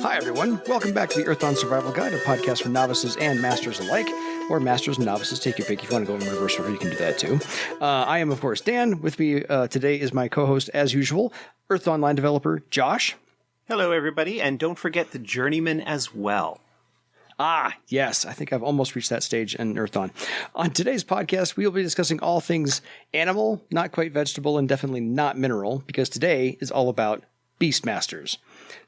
Hi, everyone. Welcome back to the Earthdawn Survival Guide, a podcast for novices and masters alike, or masters and novices. Take your pick. If you want to go in reverse order, you can do that too. I am, of course, Dan. With me today is my co-host, as usual, Earth Online developer, Josh. Hello, everybody, and don't forget the Journeyman as well. Ah, yes. I think I've almost reached that stage in Earthdawn. On today's podcast, we will be discussing all things animal, not quite vegetable, and definitely not mineral, because today is all about Beastmasters.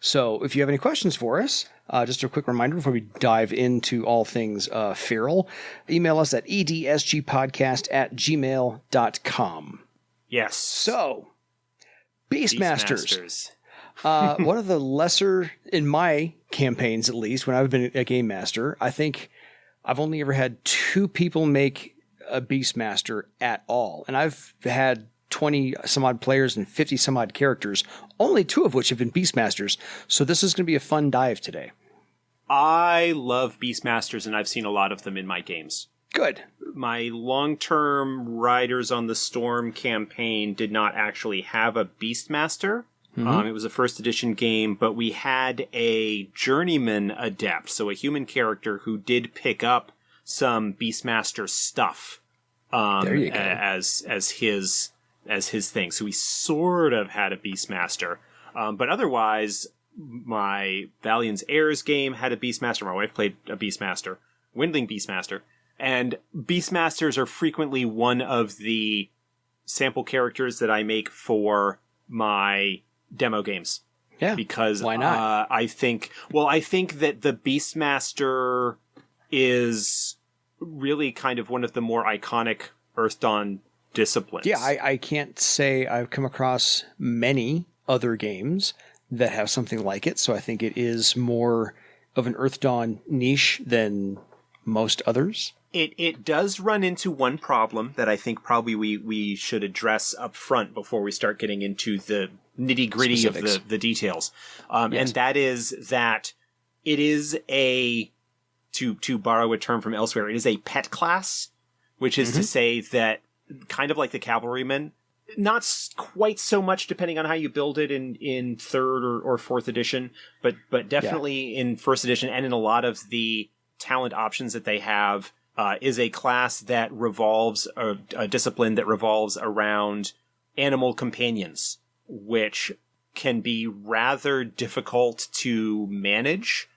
So if you have any questions for us, just a quick reminder before we dive into all things feral, email us at edsgpodcast@gmail.com. Yes. So, Beastmasters. One of the lesser, in my campaigns at least, when I've been a game master, I think I've only ever had 2 people make a Beastmaster at all. And I've had 20 some odd players and 50 some odd characters, only 2 of which have been Beastmasters. So this is going to be a fun dive today. I love Beastmasters, and I've seen a lot of them in my games. Good. My long-term Riders on the Storm campaign did not actually have a Beastmaster. It was a first edition game, but we had a Journeyman Adept, so a human character who did pick up some Beastmaster stuff There you go. as his thing. So we sort of had a Beastmaster. But otherwise, my Valiant's Heirs game had a Beastmaster. My wife played a Beastmaster. Windling Beastmaster. And Beastmasters are frequently one of the sample characters that I make for my demo games. Yeah. Because why not? I think that the Beastmaster is really kind of one of the more iconic Earthdawn disciplines. Yeah, I can't say I've come across many other games that have something like it, so I think it is more of an Earthdawn niche than most others. It does run into one problem that I think probably we should address up front before we start getting into the nitty-gritty of the details. Yes. And that is that it is to borrow a term from elsewhere, it is a pet class, which is to say that kind of like the cavalryman, not quite so much depending on how you build it in third or fourth edition, but definitely in first edition and in a lot of the talent options that they have, is a class that revolves, a discipline that revolves around animal companions, which can be rather difficult to manage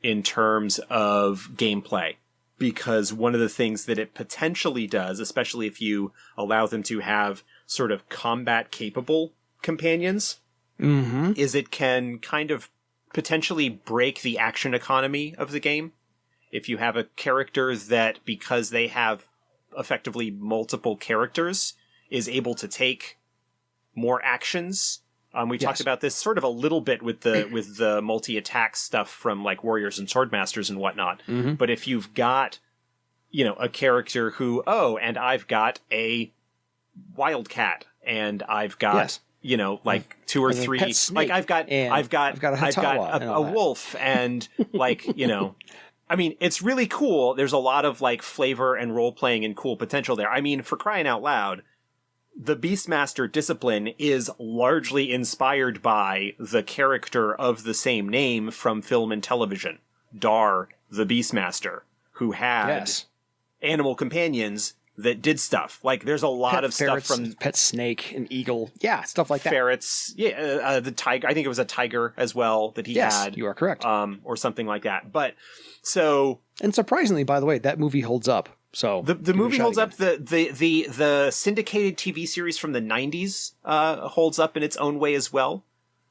in terms of gameplay. Because one of the things that it potentially does, especially if you allow them to have sort of combat-capable companions, is it can kind of potentially break the action economy of the game. If you have a character that, because they have effectively multiple characters, is able to take more actions. We talked about this sort of a little bit with the multi-attack stuff from like Warriors and Swordmasters and whatnot. But if you've got, a character who, and I've got a wildcat, and I've got, like 2 or 3, like I've got a wolf, and like, I mean, it's really cool. There's a lot of like flavor and role playing and cool potential there. I mean, for crying out loud, the Beastmaster discipline is largely inspired by the character of the same name from film and television, Dyre, the Beastmaster, who had animal companions that did stuff. Like, there's a lot of ferrets, stuff from pet snake and eagle, stuff like that. Ferrets, the tiger. I think it was a tiger as well that he had. You are correct, or something like that. But so, and surprisingly, by the way, that movie holds up. So the movie holds up. The syndicated TV series from the 90s holds up in its own way as well.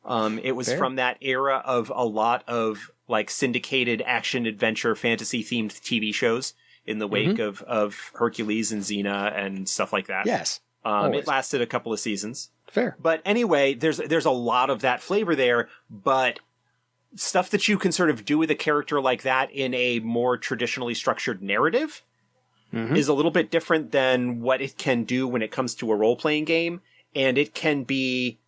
It was from that era of a lot of like syndicated action adventure fantasy themed TV shows in the wake of Hercules and Xena and stuff like that. Yes. It lasted a couple of seasons. Fair. But anyway, there's a lot of that flavor there, but stuff that you can sort of do with a character like that in a more traditionally structured narrative is a little bit different than what it can do when it comes to a role-playing game, and it can be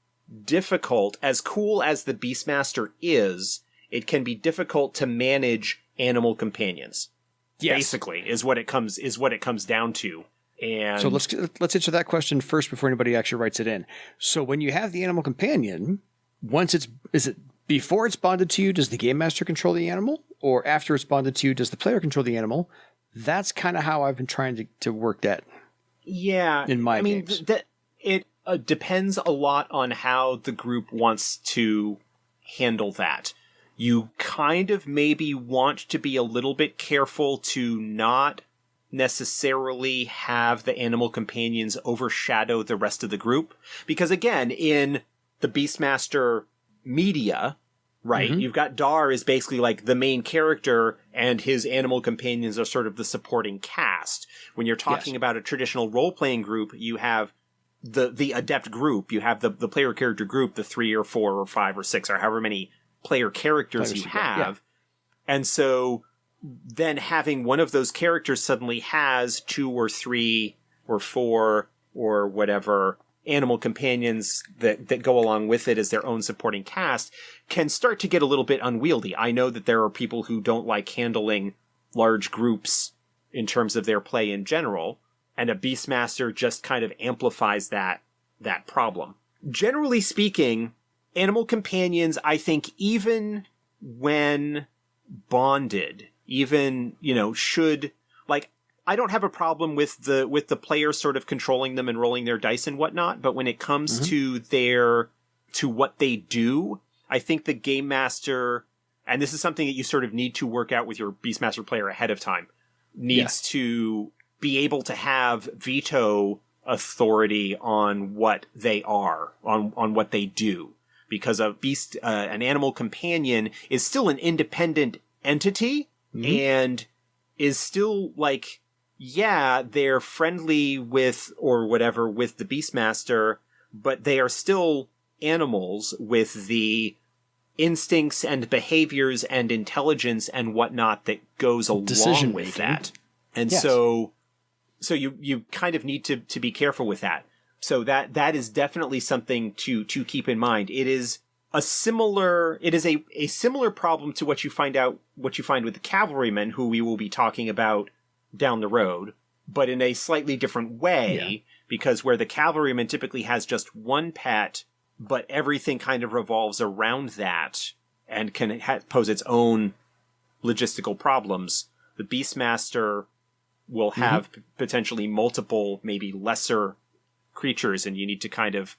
difficult. As cool as the Beastmaster is, it can be difficult to manage animal companions. Yes. Basically, is what it comes down to. And so let's answer that question first before anybody actually writes it in. So when you have the animal companion, once is it before it's bonded to you, does the game master control the animal? Or after it's bonded to you, does the player control the animal? That's kind of how I've been trying to work that. Yeah. In my games. It depends a lot on how the group wants to handle that. You kind of maybe want to be a little bit careful to not necessarily have the animal companions overshadow the rest of the group. Because again, in the Beastmaster media, right, you've got Dyre is basically like the main character and his animal companions are sort of the supporting cast. When you're talking about a traditional role-playing group, you have the adept group, you have the player character group, the 3 or 4 or 5 or 6 or however many player characters you have. Yeah. And so then having one of those characters suddenly has 2 or 3 or 4 or whatever animal companions that go along with it as their own supporting cast can start to get a little bit unwieldy. I know that there are people who don't like handling large groups in terms of their play in general, and a Beastmaster just kind of amplifies that problem. Generally speaking, animal companions, I think, even when bonded, even, should, like, I don't have a problem with the player sort of controlling them and rolling their dice and whatnot, but when it comes to what they do, I think the game master, and this is something that you sort of need to work out with your Beastmaster player ahead of time, needs to be able to have veto authority on what they are, on what they do. Because an animal companion is still an independent entity and is still like, yeah, they're friendly with or whatever with the Beastmaster, but they are still animals with the instincts and behaviors and intelligence and whatnot that goes along with that. And so you kind of need to be careful with that. So that is definitely something to keep in mind. It is a similar problem to what you find with the cavalrymen, who we will be talking about down the road, but in a slightly different way, because where the cavalryman typically has just one pet, but everything kind of revolves around that and can pose its own logistical problems. The Beastmaster will have potentially multiple, maybe lesser creatures, and you need to kind of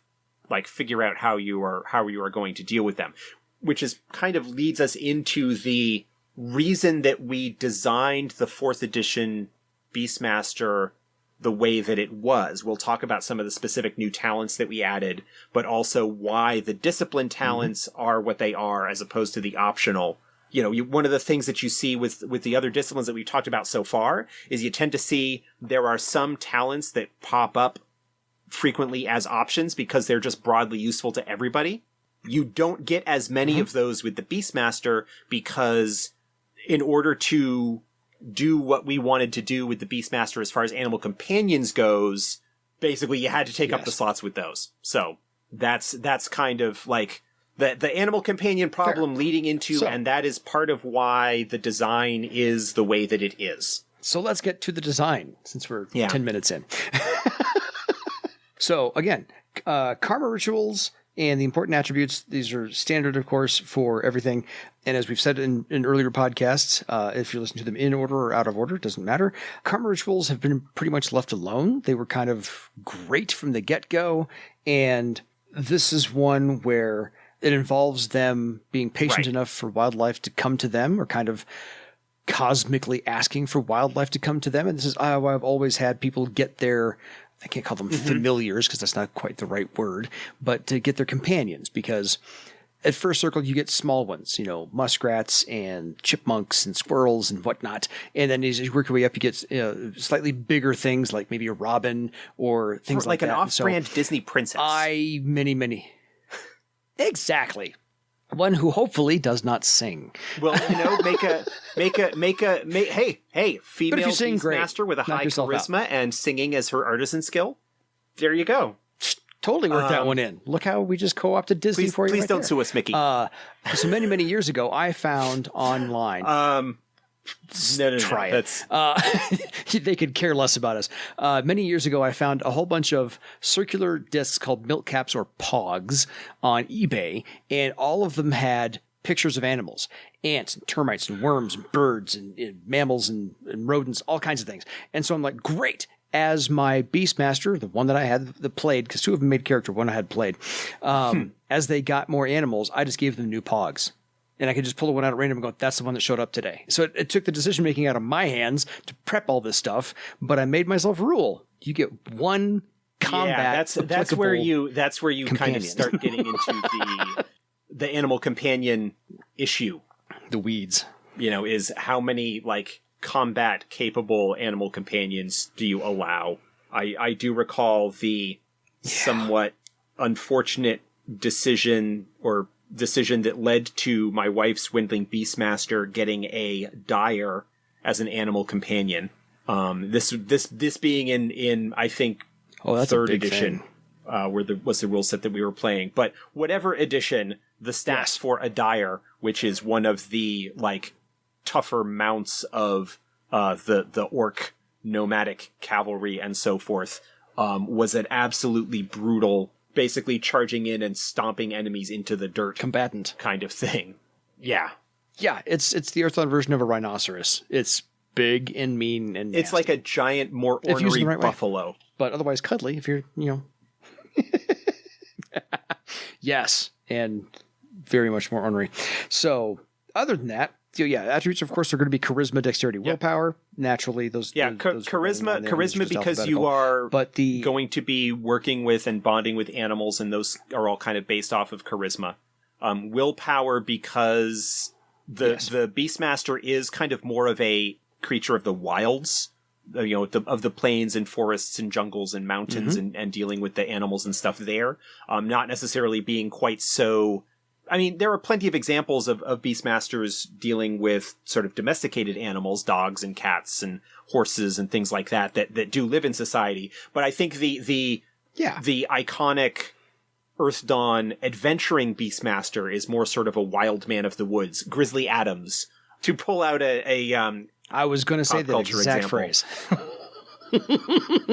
like figure out how you are going to deal with them, which is kind of leads us into the reason that we designed the 4th edition Beastmaster the way that it was. We'll talk about some of the specific new talents that we added, but also why the discipline talents are what they are as opposed to the optional. One of the things that you see with the other disciplines that we've talked about so far is you tend to see there are some talents that pop up frequently as options because they're just broadly useful to everybody. You don't get as many of those with the Beastmaster because in order to do what we wanted to do with the Beastmaster as far as animal companions goes, basically you had to take up the slots with those. So that's kind of like the animal companion problem leading into, and that is part of why the design is the way that it is. So let's get to the design since we're 10 minutes in. So again, karma rituals and the important attributes, these are standard, of course, for everything. And as we've said in earlier podcasts, if you listen to them in order or out of order, it doesn't matter. Karma rituals have been pretty much left alone. They were kind of great from the get-go. And this is one where it involves them being patient enough for wildlife to come to them, or kind of cosmically asking for wildlife to come to them. And this is how I've always had people get their, I can't call them familiars because that's not quite the right word, but to get their companions, because at first circle you get small ones, muskrats and chipmunks and squirrels and whatnot. And then as you work your way up, you get slightly bigger things like maybe a robin or things like that. Like an off-brand Disney princess. Many. Exactly. One who hopefully does not sing. Well, make a female Beastmaster with a high charisma and singing as her artisan skill. There you go. Totally worked that one in. Look how we just co-opted Disney for you. Please don't sue us, Mickey. So many years ago, I found online. try it. They could care less about us. Many years ago, I found a whole bunch of circular discs called milk caps or pogs on eBay, and all of them had pictures of animals, ants and termites and worms and birds and mammals and rodents, all kinds of things. And so I'm like, great. As my Beastmaster, the one that I had that played, because two of them made character, one I had played, as they got more animals, I just gave them new pogs. And I could just pull one out at random and go, that's the one that showed up today. So it took the decision-making out of my hands to prep all this stuff, but I made myself a rule. You get one combat. Yeah, that's where you kind of start getting into the animal companion issue. The weeds. Is how many, like, combat capable animal companions do you allow? I do recall the somewhat unfortunate decision that led to my wife's Windling Beastmaster getting a dyre as an animal companion. This being in I think third edition, where was the rule set that we were playing. But whatever edition, the stats for a dyre, which is one of the like tougher mounts of the orc nomadic cavalry and so forth, was an absolutely brutal, basically charging in and stomping enemies into the dirt combatant kind of thing. Yeah. Yeah, it's the Earthbound version of a rhinoceros. It's big and mean and nasty. It's like a giant, more ornery buffalo. Way. But otherwise cuddly if you're, Yes, and very much more ornery. So, other than that, attributes, of course, are going to be charisma, dexterity, willpower. Naturally, those. Charisma because you are going to be working with and bonding with animals, and those are all kind of based off of charisma. Willpower because the Beastmaster is kind of more of a creature of the wilds, of the plains and forests and jungles and mountains, and dealing with the animals and stuff there. Not necessarily being quite so. I mean, there are plenty of examples of Beastmasters dealing with sort of domesticated animals, dogs and cats and horses and things like that do live in society. But I think the iconic Earth Dawn adventuring Beastmaster is more sort of a wild man of the woods, Grizzly Adams, to pull out a I was going to say the exact phrase.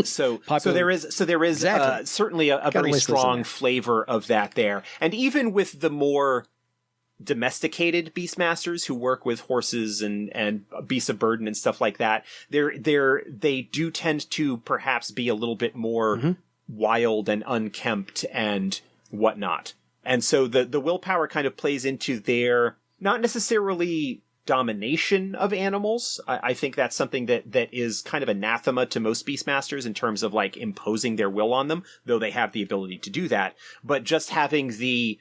So there is exactly. Certainly a very strong flavor of that there. And even with the more domesticated Beastmasters who work with horses and beasts of burden and stuff like that, they do tend to perhaps be a little bit more wild and unkempt and whatnot. And so the willpower kind of plays into their, not necessarily domination of animals. I think that's something that is kind of anathema to most Beastmasters in terms of like imposing their will on them, though they have the ability to do that. But just having the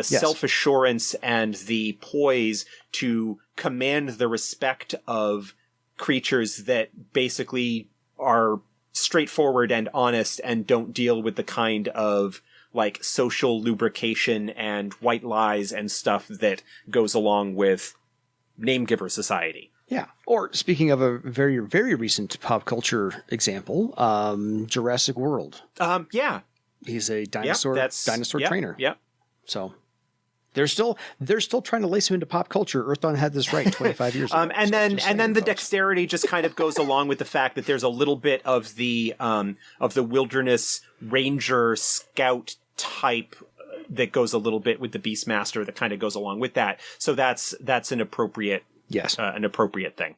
self-assurance and the poise to command the respect of creatures that basically are straightforward and honest and don't deal with the kind of like social lubrication and white lies and stuff that goes along with name giver society. Yeah. Or speaking of a very, very recent pop culture example, Jurassic World. Yeah. He's a dinosaur trainer. Yep. So they're still trying to lace him into pop culture. Earth Dawn had this right 25 years ago. And then the dexterity just kind of goes along with the fact that there's a little bit of the wilderness ranger scout type that goes a little bit with the Beastmaster that kind of goes along with that. So that's an appropriate thing.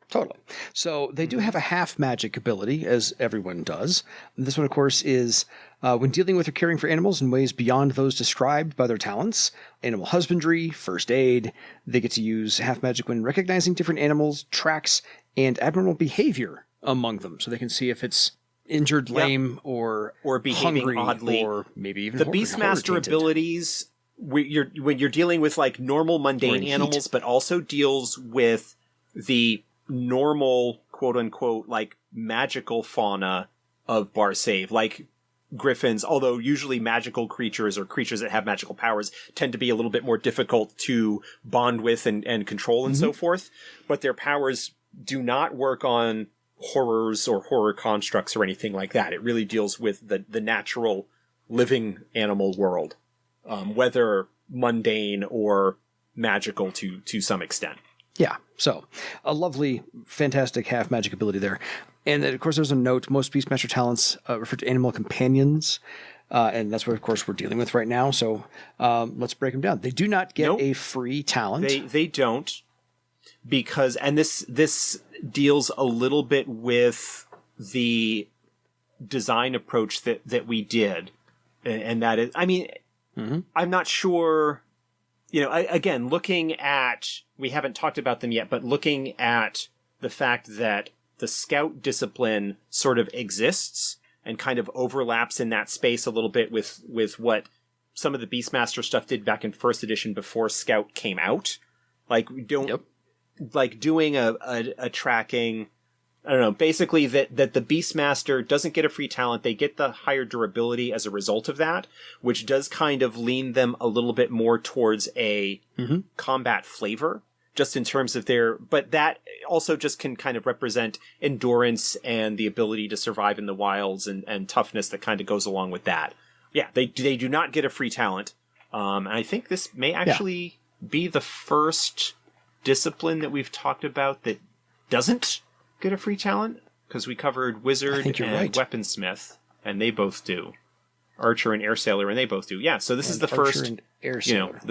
Totally. So they do have a half magic ability, as everyone does. This one, of course, is when dealing with or caring for animals in ways beyond those described by their talents. Animal husbandry, first aid. They get to use half magic when recognizing different animals, tracks, and abnormal behavior among them. So they can see if it's injured, lame, or behaving hungry, oddly, or maybe even the Beastmaster abilities. When you're dealing with like normal mundane animals, but also deals with the normal quote unquote like magical fauna of Barsave, like griffins. Although usually magical creatures or creatures that have magical powers tend to be a little bit more difficult to bond with and control and so forth, but their powers do not work on horrors or horror constructs or anything like that. It really deals with the natural living animal world, whether mundane or magical to some extent. Yeah, so a lovely, fantastic half magic ability there. And then, of course, there's a note. Most Beastmaster talents refer to animal companions, and that's what, of course, we're dealing with right now. So let's break them down. They do not get a free talent. They don't, because, and this deals a little bit with the design approach that we did, and that is, I mean, I'm not sure. You know, again, looking at, we haven't talked about them yet, but looking at the fact that the scout discipline sort of exists and kind of overlaps in that space a little bit with what some of the Beastmaster stuff did back in first edition before scout came out. Like, like doing a tracking, I don't know, basically that the Beastmaster doesn't get a free talent. They get the higher durability as a result of that, which does kind of lean them a little bit more towards a combat flavor, just in terms of but that also just can kind of represent endurance and the ability to survive in the wilds and toughness that kind of goes along with that. Yeah, they do not get a free talent. And I think this may actually be the first discipline that we've talked about that doesn't get a free talent, because we covered wizard and weaponsmith, and they both do. Archer and air sailor, and they both do. Yeah, so this is the first,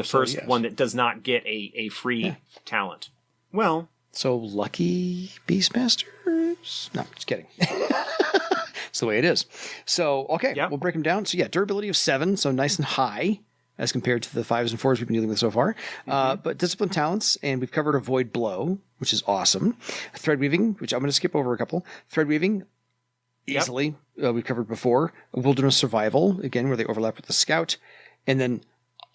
first one that does not get a free talent. Well, so lucky Beastmasters. No, just kidding. It's the way it is. So we'll break them down. So durability of 7, so nice and high as compared to the 5s and 4s we've been dealing with so far. But discipline talents, and we've covered avoid blow, which is awesome. Thread weaving, which I'm going to skip over a couple. Thread weaving, easily, we've covered before. Wilderness survival, again, where they overlap with the scout. And then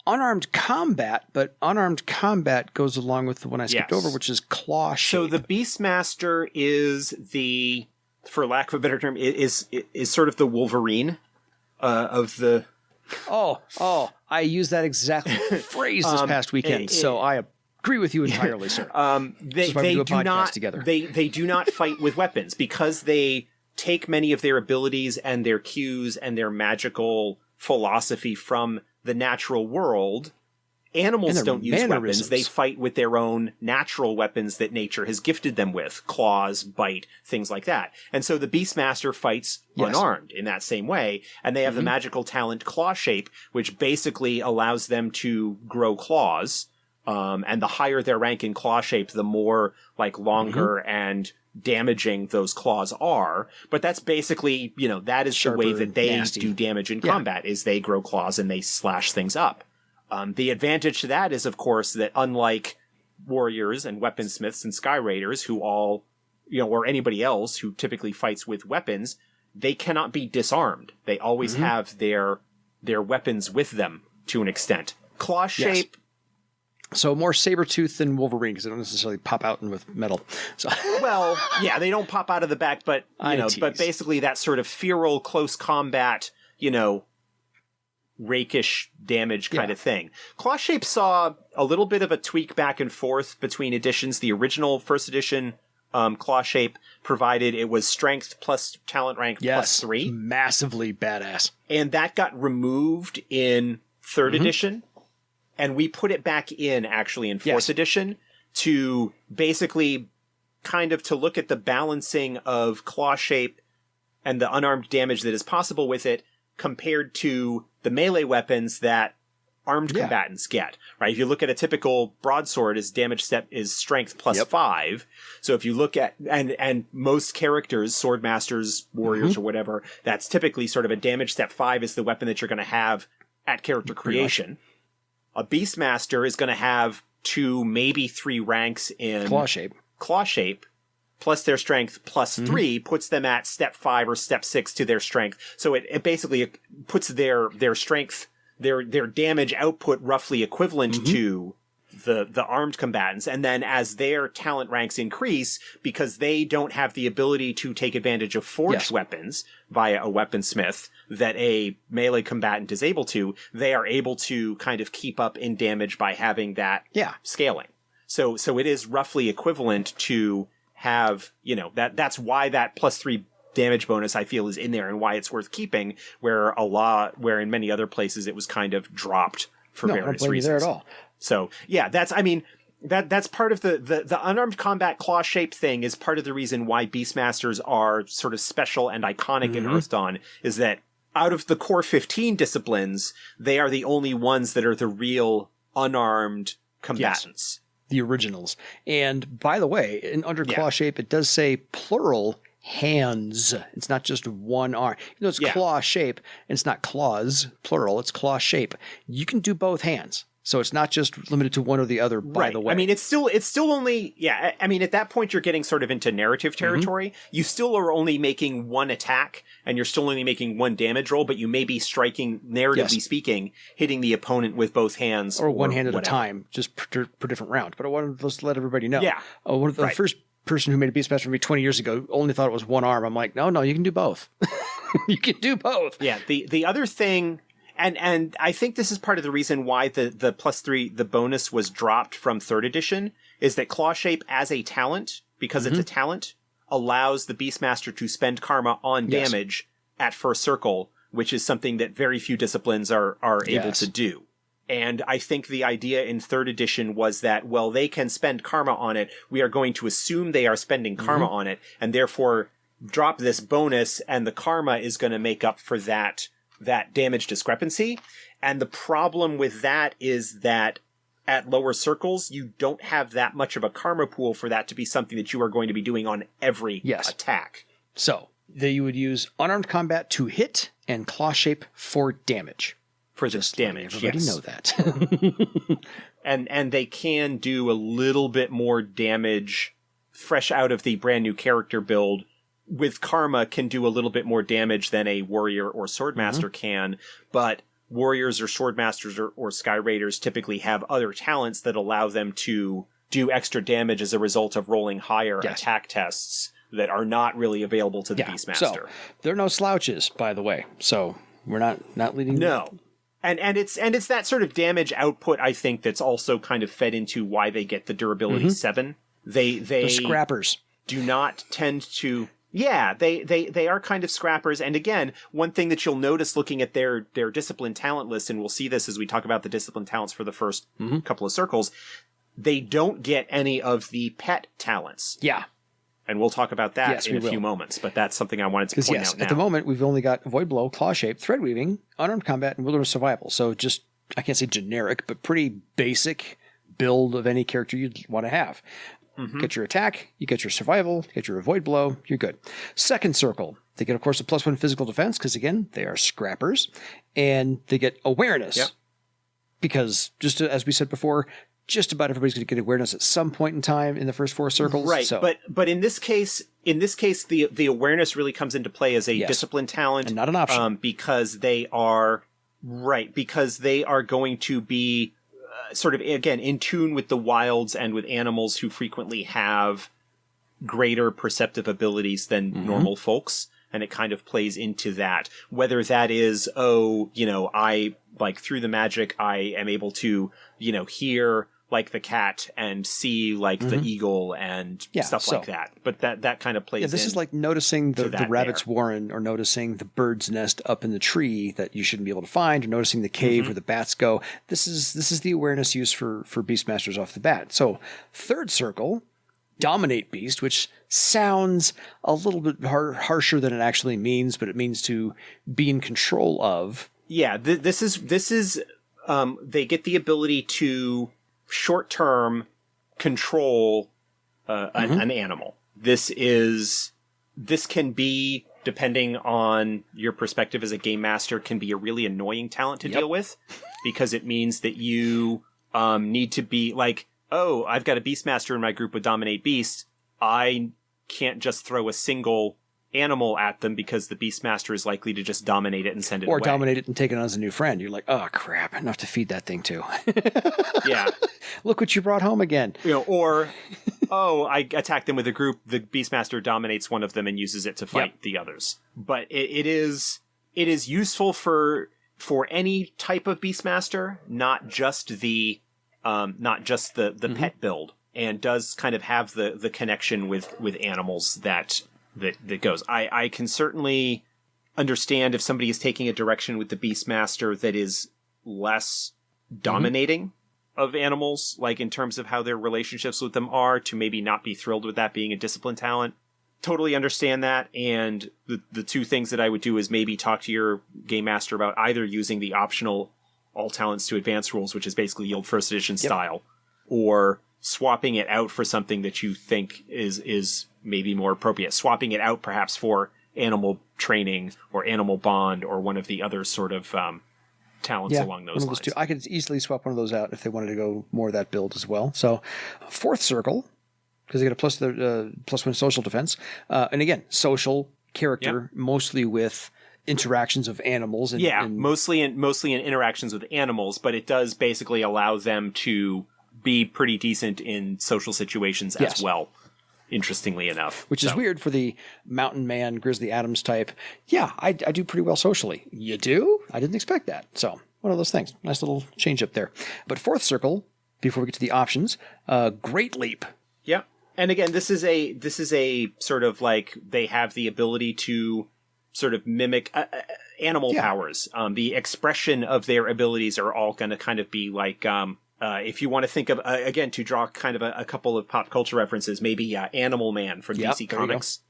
unarmed combat, but unarmed combat goes along with the one I skipped over, which is claw shape. So the Beastmaster is for lack of a better term, is sort of the Wolverine of the... I used that exact phrase this past weekend, so I agree with you entirely, sir. They do not fight with weapons, because they take many of their abilities and their cues and their magical philosophy from the natural world. Animals don't use weapons. They fight with their own natural weapons that nature has gifted them with. Claws, bite, things like that. And so the Beastmaster fights unarmed in that same way. And they have the magical talent claw shape, which basically allows them to grow claws. And the higher their rank in claw shape, the more longer and damaging those claws are. But that's basically, that is sharper, the way that they do damage in combat, is they grow claws and they slash things up. The advantage to that is, of course, that unlike warriors and weaponsmiths and sky raiders, who all, or anybody else who typically fights with weapons, they cannot be disarmed. They always have their weapons with them to an extent. Claw shape. So more saber-tooth than Wolverine, because they don't necessarily pop out with metal. So. Well, they don't pop out of the back, but but basically that sort of feral close combat, rakish damage kind of thing. Claw shape saw a little bit of a tweak back and forth between editions. The original first edition claw shape provided it was strength plus talent rank plus 3. Massively badass. And that got removed in third edition. And we put it back in, actually, in fourth edition to basically kind of to look at the balancing of claw shape and the unarmed damage that is possible with it compared to the melee weapons that armed combatants get, right? If you look at a typical broadsword, his damage step is strength plus 5. So if you look at, and most characters, sword masters, warriors, or whatever, that's typically sort of a damage step 5 is the weapon that you're going to have at character creation. A Beastmaster is going to have 2, maybe 3 ranks in claw shape, plus their strength plus 3 puts them at step 5 or step 6 to their strength. So it basically puts their strength, their damage output roughly equivalent to the armed combatants. And then as their talent ranks increase, because they don't have the ability to take advantage of forged weapons via a weaponsmith that a melee combatant is able to, they are able to kind of keep up in damage by having that scaling. So it is roughly equivalent to have, that's why that plus 3 damage bonus I feel is in there and why it's worth keeping, where in many other places it was kind of dropped for various reasons. There at all. So, that's, That's part of the unarmed combat claw shape thing is part of the reason why Beastmasters are sort of special and iconic in Earth Dawn, is that out of the core 15 disciplines, they are the only ones that are the real unarmed combatants. Yes, the originals. And by the way, under claw shape, it does say plural hands. It's not just one arm. You know, it's claw shape, and it's not claws, plural. It's claw shape. You can do both hands. So it's not just limited to one or the other, by the way. I mean, it's still only, I mean, at that point, you're getting sort of into narrative territory. You still are only making one attack, and you're still only making one damage roll, but you may be striking, narratively speaking, hitting the opponent with both hands. Or one hand at a time, just per different round. But I wanted to just let everybody know. Yeah. One of the first person who made a Beastmaster for me 20 years ago only thought it was one arm. I'm like, no, you can do both. You can do both. Yeah, the other thing... And I think this is part of the reason why the +3, the bonus was dropped from 3rd edition, is that Claw Shape as a talent, because it's a talent, allows the Beastmaster to spend karma on damage at first circle, which is something that very few disciplines are able to do. And I think the idea in 3rd edition was that, well, they can spend karma on it. We are going to assume they are spending karma on it, and therefore drop this bonus, and the karma is going to make up for that damage discrepancy. And the problem with that is that at lower circles, you don't have that much of a karma pool for that to be something that you are going to be doing on every attack. So you would use unarmed combat to hit and claw shape for damage. For just damage, everybody know that. and they can do a little bit more damage fresh out of the brand new character build. With karma can do a little bit more damage than a warrior or swordmaster can, but warriors or swordmasters or sky raiders typically have other talents that allow them to do extra damage as a result of rolling higher attack tests that are not really available to the Beastmaster. So they're no slouches, by the way. So we're not leading. No. And it's that sort of damage output, I think, that's also kind of fed into why they get the durability 7. They're scrappers. Do not tend to. Yeah, they are kind of scrappers. And again, one thing that you'll notice looking at their discipline talent list, and we'll see this as we talk about the discipline talents for the first couple of circles, they don't get any of the pet talents. Yeah. And we'll talk about that in a few moments, but that's something I wanted to point out now. At the moment, we've only got Void Blow, Claw Shape, Thread Weaving, Unarmed Combat, and Wilderness Survival. So just, I can't say generic, but pretty basic build of any character you'd want to have. Get your attack, you get your survival, you get your avoid blow, you're good. Second circle, they get, of course, a +1 physical defense, because, again, they are scrappers. And they get awareness, because, just as we said before, just about everybody's going to get awareness at some point in time in the first 4 circles. Right, so. But in this case, the awareness really comes into play as a discipline talent. And not an option. Because they are going to be... sort of, again, in tune with the wilds and with animals who frequently have greater perceptive abilities than normal folks. And it kind of plays into that. Whether that is, I, like, through the magic, I am able to, hear like the cat and see like the eagle and stuff like that. But that kind of plays. Yeah, this is like noticing the rabbit's warren, or noticing the bird's nest up in the tree that you shouldn't be able to find, or noticing the cave where the bats go. This is the awareness used for Beastmasters off the bat. So third circle, Dominate Beast, which sounds a little bit harsher than it actually means, but it means to be in control of. Yeah, this is they get the ability to short-term control an animal. This can be, depending on your perspective as a game master, can be a really annoying talent to deal with, because it means that you need to be like, oh, I've got a Beastmaster in my group with Dominate Beast. I can't just throw a single animal at them, because the Beastmaster is likely to just dominate it and send it away. Or dominate it and take it on as a new friend. You're like, oh, crap, enough to feed that thing to. Yeah. Look what you brought home again. Or, I attack them with a group, the Beastmaster dominates one of them and uses it to fight the others. But it is useful for any type of Beastmaster, not just the pet build, and does kind of have the connection with animals that goes. I can certainly understand if somebody is taking a direction with the Beastmaster that is less dominating, of animals, like in terms of how their relationships with them are, to maybe not be thrilled with that being a discipline talent. Totally understand that, and the two things that I would do is maybe talk to your game master about either using the optional all talents to advance rules, which is basically the old first edition style, or swapping it out for something that you think is maybe more appropriate. Swapping it out perhaps for animal training or animal bond or one of the other sort of talents along those lines. I could easily swap one of those out if they wanted to go more of that build as well. So fourth circle, because they get a +1 social defense. And again, social character, mostly with interactions of animals. Mostly in interactions with animals, but it does basically allow them to be pretty decent in social situations as well, interestingly enough. Which is weird for the mountain man, Grizzly Adams type. Yeah, I do pretty well socially. You do? I didn't expect that. So one of those things. Nice little change up there. But fourth circle, before we get to the options, Great Leap. Yeah. And again, this is a sort of like they have the ability to sort of mimic animal powers. The expression of their abilities are all going to kind of be like, if you want to think of, again, to draw kind of a couple of pop culture references, maybe Animal Man from DC Comics,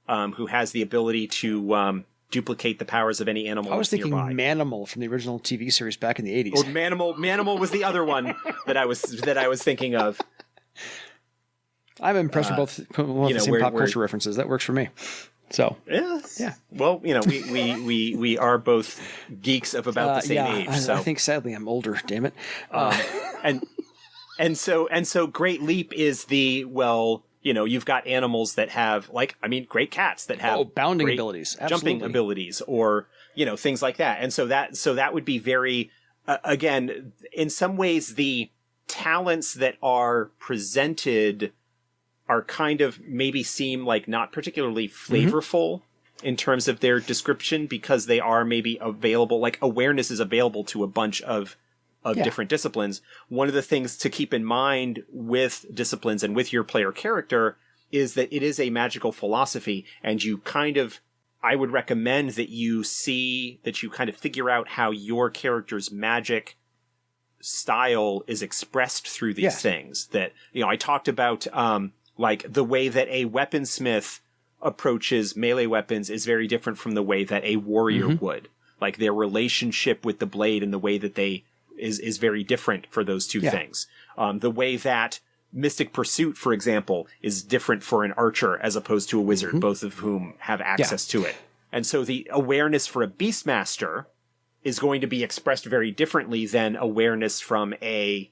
who has the ability to duplicate the powers of any animal. I was thinking nearby. Manimal from the original TV series back in the 80s. Or Manimal was the other one that I was thinking of. I'm impressed with both the same pop culture references. That works for me. So yeah. Well, we are both geeks of about the same age. So I think sadly I'm older. Damn it. And so Great Leap is you've got animals that have great cats that have bounding abilities, jumping abilities, or things like that. And so that would be very again, in some ways the talents that are presented are kind of maybe seem like not particularly flavorful in terms of their description, because they are maybe available, like awareness is available to a bunch of different disciplines. One of the things to keep in mind with disciplines and with your player character is that it is a magical philosophy, and I would recommend that you kind of figure out how your character's magic style is expressed through these things. That, I talked about, like the way that a weaponsmith approaches melee weapons is very different from the way that a warrior would. Like their relationship with the blade and the way that they is very different for those two things. The way that Mystic Pursuit, for example, is different for an archer as opposed to a wizard, both of whom have access to it. And so the awareness for a Beastmaster is going to be expressed very differently than awareness from a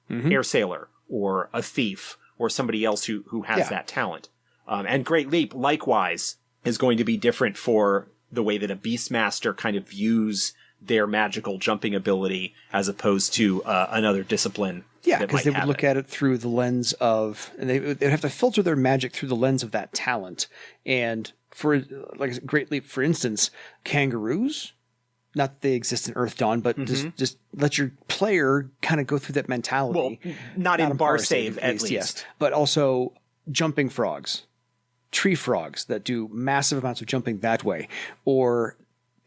air sailor or a thief or somebody else who has that talent. And Great Leap, likewise, is going to be different for the way that a Beastmaster kind of views their magical jumping ability as opposed to another discipline. Yeah, because they would look at it through the lens of, and they'd have to filter their magic through the lens of that talent. And for like Great Leap, for instance, kangaroos, not that they exist in Earth Dawn, but just let your player kind of go through that mentality. Well, not in bar save, at least. Yes. But also jumping frogs, tree frogs that do massive amounts of jumping that way. Or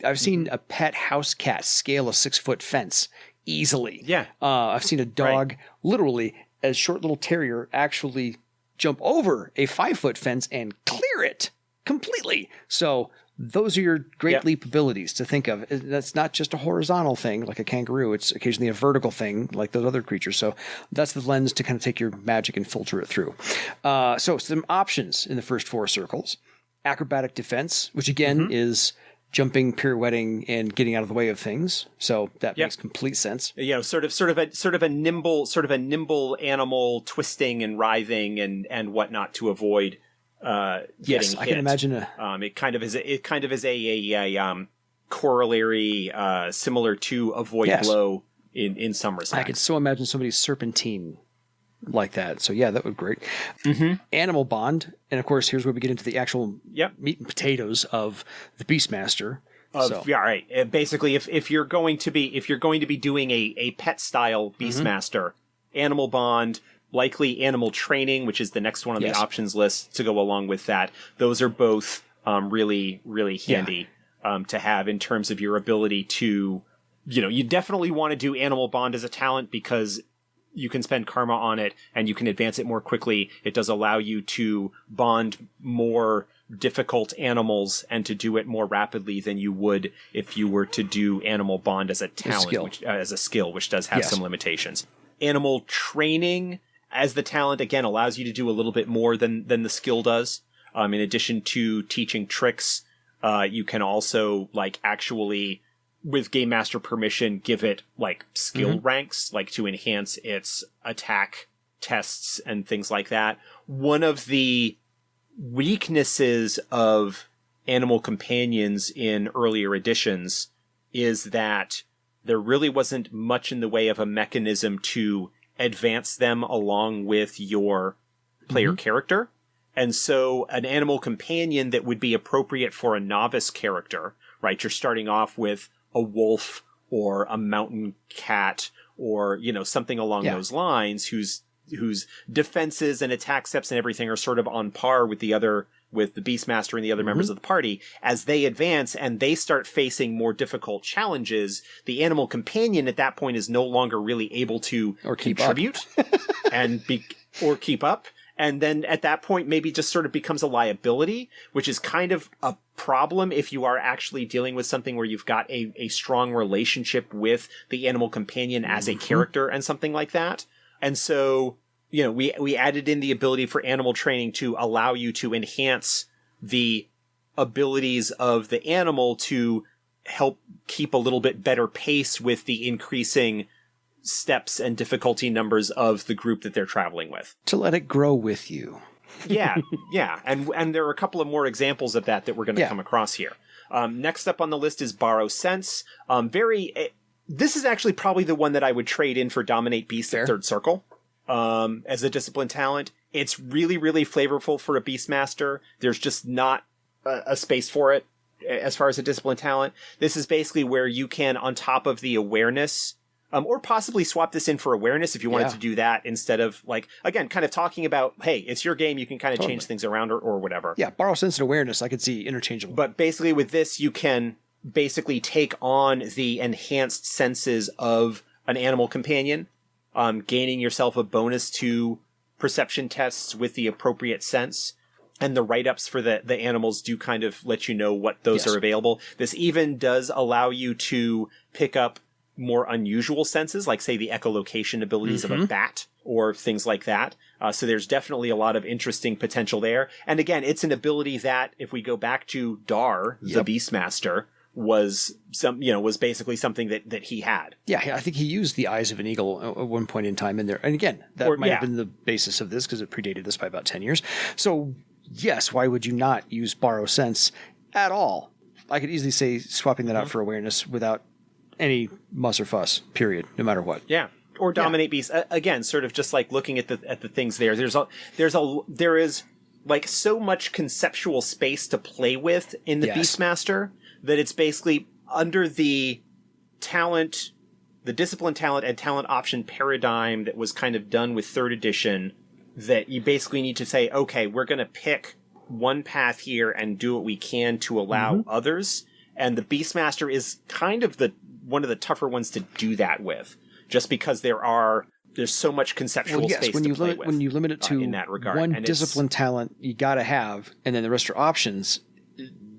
I've seen a pet house cat scale a 6-foot fence easily. Yeah. I've seen a dog, literally, a short little terrier, actually jump over a 5-foot fence and clear it completely. So those are your Great Leap abilities to think of. That's not just a horizontal thing like a kangaroo. It's occasionally a vertical thing like those other creatures. So that's the lens to kind of take your magic and filter it through. So some options in the first 4 circles. Acrobatic defense, which again is jumping, pirouetting, and getting out of the way of things. So that makes complete sense. Sort of a nimble animal twisting and writhing and whatnot to avoid getting hit. I can imagine it kind of is a corollary similar to avoid blow in some respects. I could so imagine somebody's serpentine like that. So yeah, that would be great. Animal bond, and of course, here's where we get into the actual meat and potatoes of the Beastmaster. Basically, if you're going to be doing a pet style Beastmaster, animal bond, likely animal training, which is the next one on the options list to go along with that. Those are both really, really handy to have in terms of your ability to, you definitely want to do animal bond as a talent because you can spend karma on it and you can advance it more quickly. It does allow you to bond more difficult animals and to do it more rapidly than you would if you were to do animal bond as a talent, as a skill, which does have some limitations. Animal training as the talent, again, allows you to do a little bit more than the skill does. In addition to teaching tricks, you can also actually, with Game Master permission, give it skill ranks, to enhance its attack tests and things like that. One of the weaknesses of animal companions in earlier editions is that there really wasn't much in the way of a mechanism to advance them along with your player character. And so an animal companion that would be appropriate for a novice character, right? You're starting off with a wolf or a mountain cat or, something along those lines whose defenses and attack steps and everything are sort of on par with the Beastmaster and the other members of the party. As they advance and they start facing more difficult challenges, the animal companion at that point is no longer really able to contribute or keep up. And then at that point, maybe just sort of becomes a liability, which is kind of a problem if you are actually dealing with something where you've got a strong relationship with the animal companion as a character and something like that. And so, we added in the ability for animal training to allow you to enhance the abilities of the animal to help keep a little bit better pace with the increasing steps and difficulty numbers of the group that they're traveling with. To let it grow with you. Yeah. And there are a couple of more examples of that we're going to come across here. Next up on the list is Borrow Sense. This is actually probably the one that I would trade in for Dominate Beast at third circle as a discipline talent. It's really, really flavorful for a Beastmaster. There's just not a space for it as far as a discipline talent. This is basically where you can, on top of the awareness, or possibly swap this in for awareness if you wanted to do that instead of, again, kind of talking about, hey, it's your game, you can kind of change things around or whatever. Yeah, Borrow Sense and Awareness, I could see interchangeable. But basically with this, you can basically take on the enhanced senses of an animal companion, gaining yourself a bonus to perception tests with the appropriate sense. And the write-ups for the animals do kind of let you know what those are available. This even does allow you to pick up more unusual senses, like, say, the echolocation abilities of a bat or things like that. So there's definitely a lot of interesting potential there. And again, it's an ability that, if we go back to Dyre, the Beastmaster, was basically something that he had. Yeah, I think he used the eyes of an eagle at one point in time in there. And again, that might have been the basis of this because it predated this by about 10 years. So yes, why would you not use Borrow Sense at all? I could easily say swapping that out for Awareness without any muss or fuss, period, no matter what. Yeah. Or Dominate Beast. Again, sort of just looking at the things there. There is so much conceptual space to play with in the Beastmaster that it's basically under the talent, the discipline talent and talent option paradigm that was kind of done with third edition, that you basically need to say, okay, we're going to pick one path here and do what we can to allow others. And the Beastmaster is kind of one of the tougher ones to do that with, just because there's so much conceptual space to play with. When you limit it to in that regard. one discipline talent you got to have, and then the rest are options,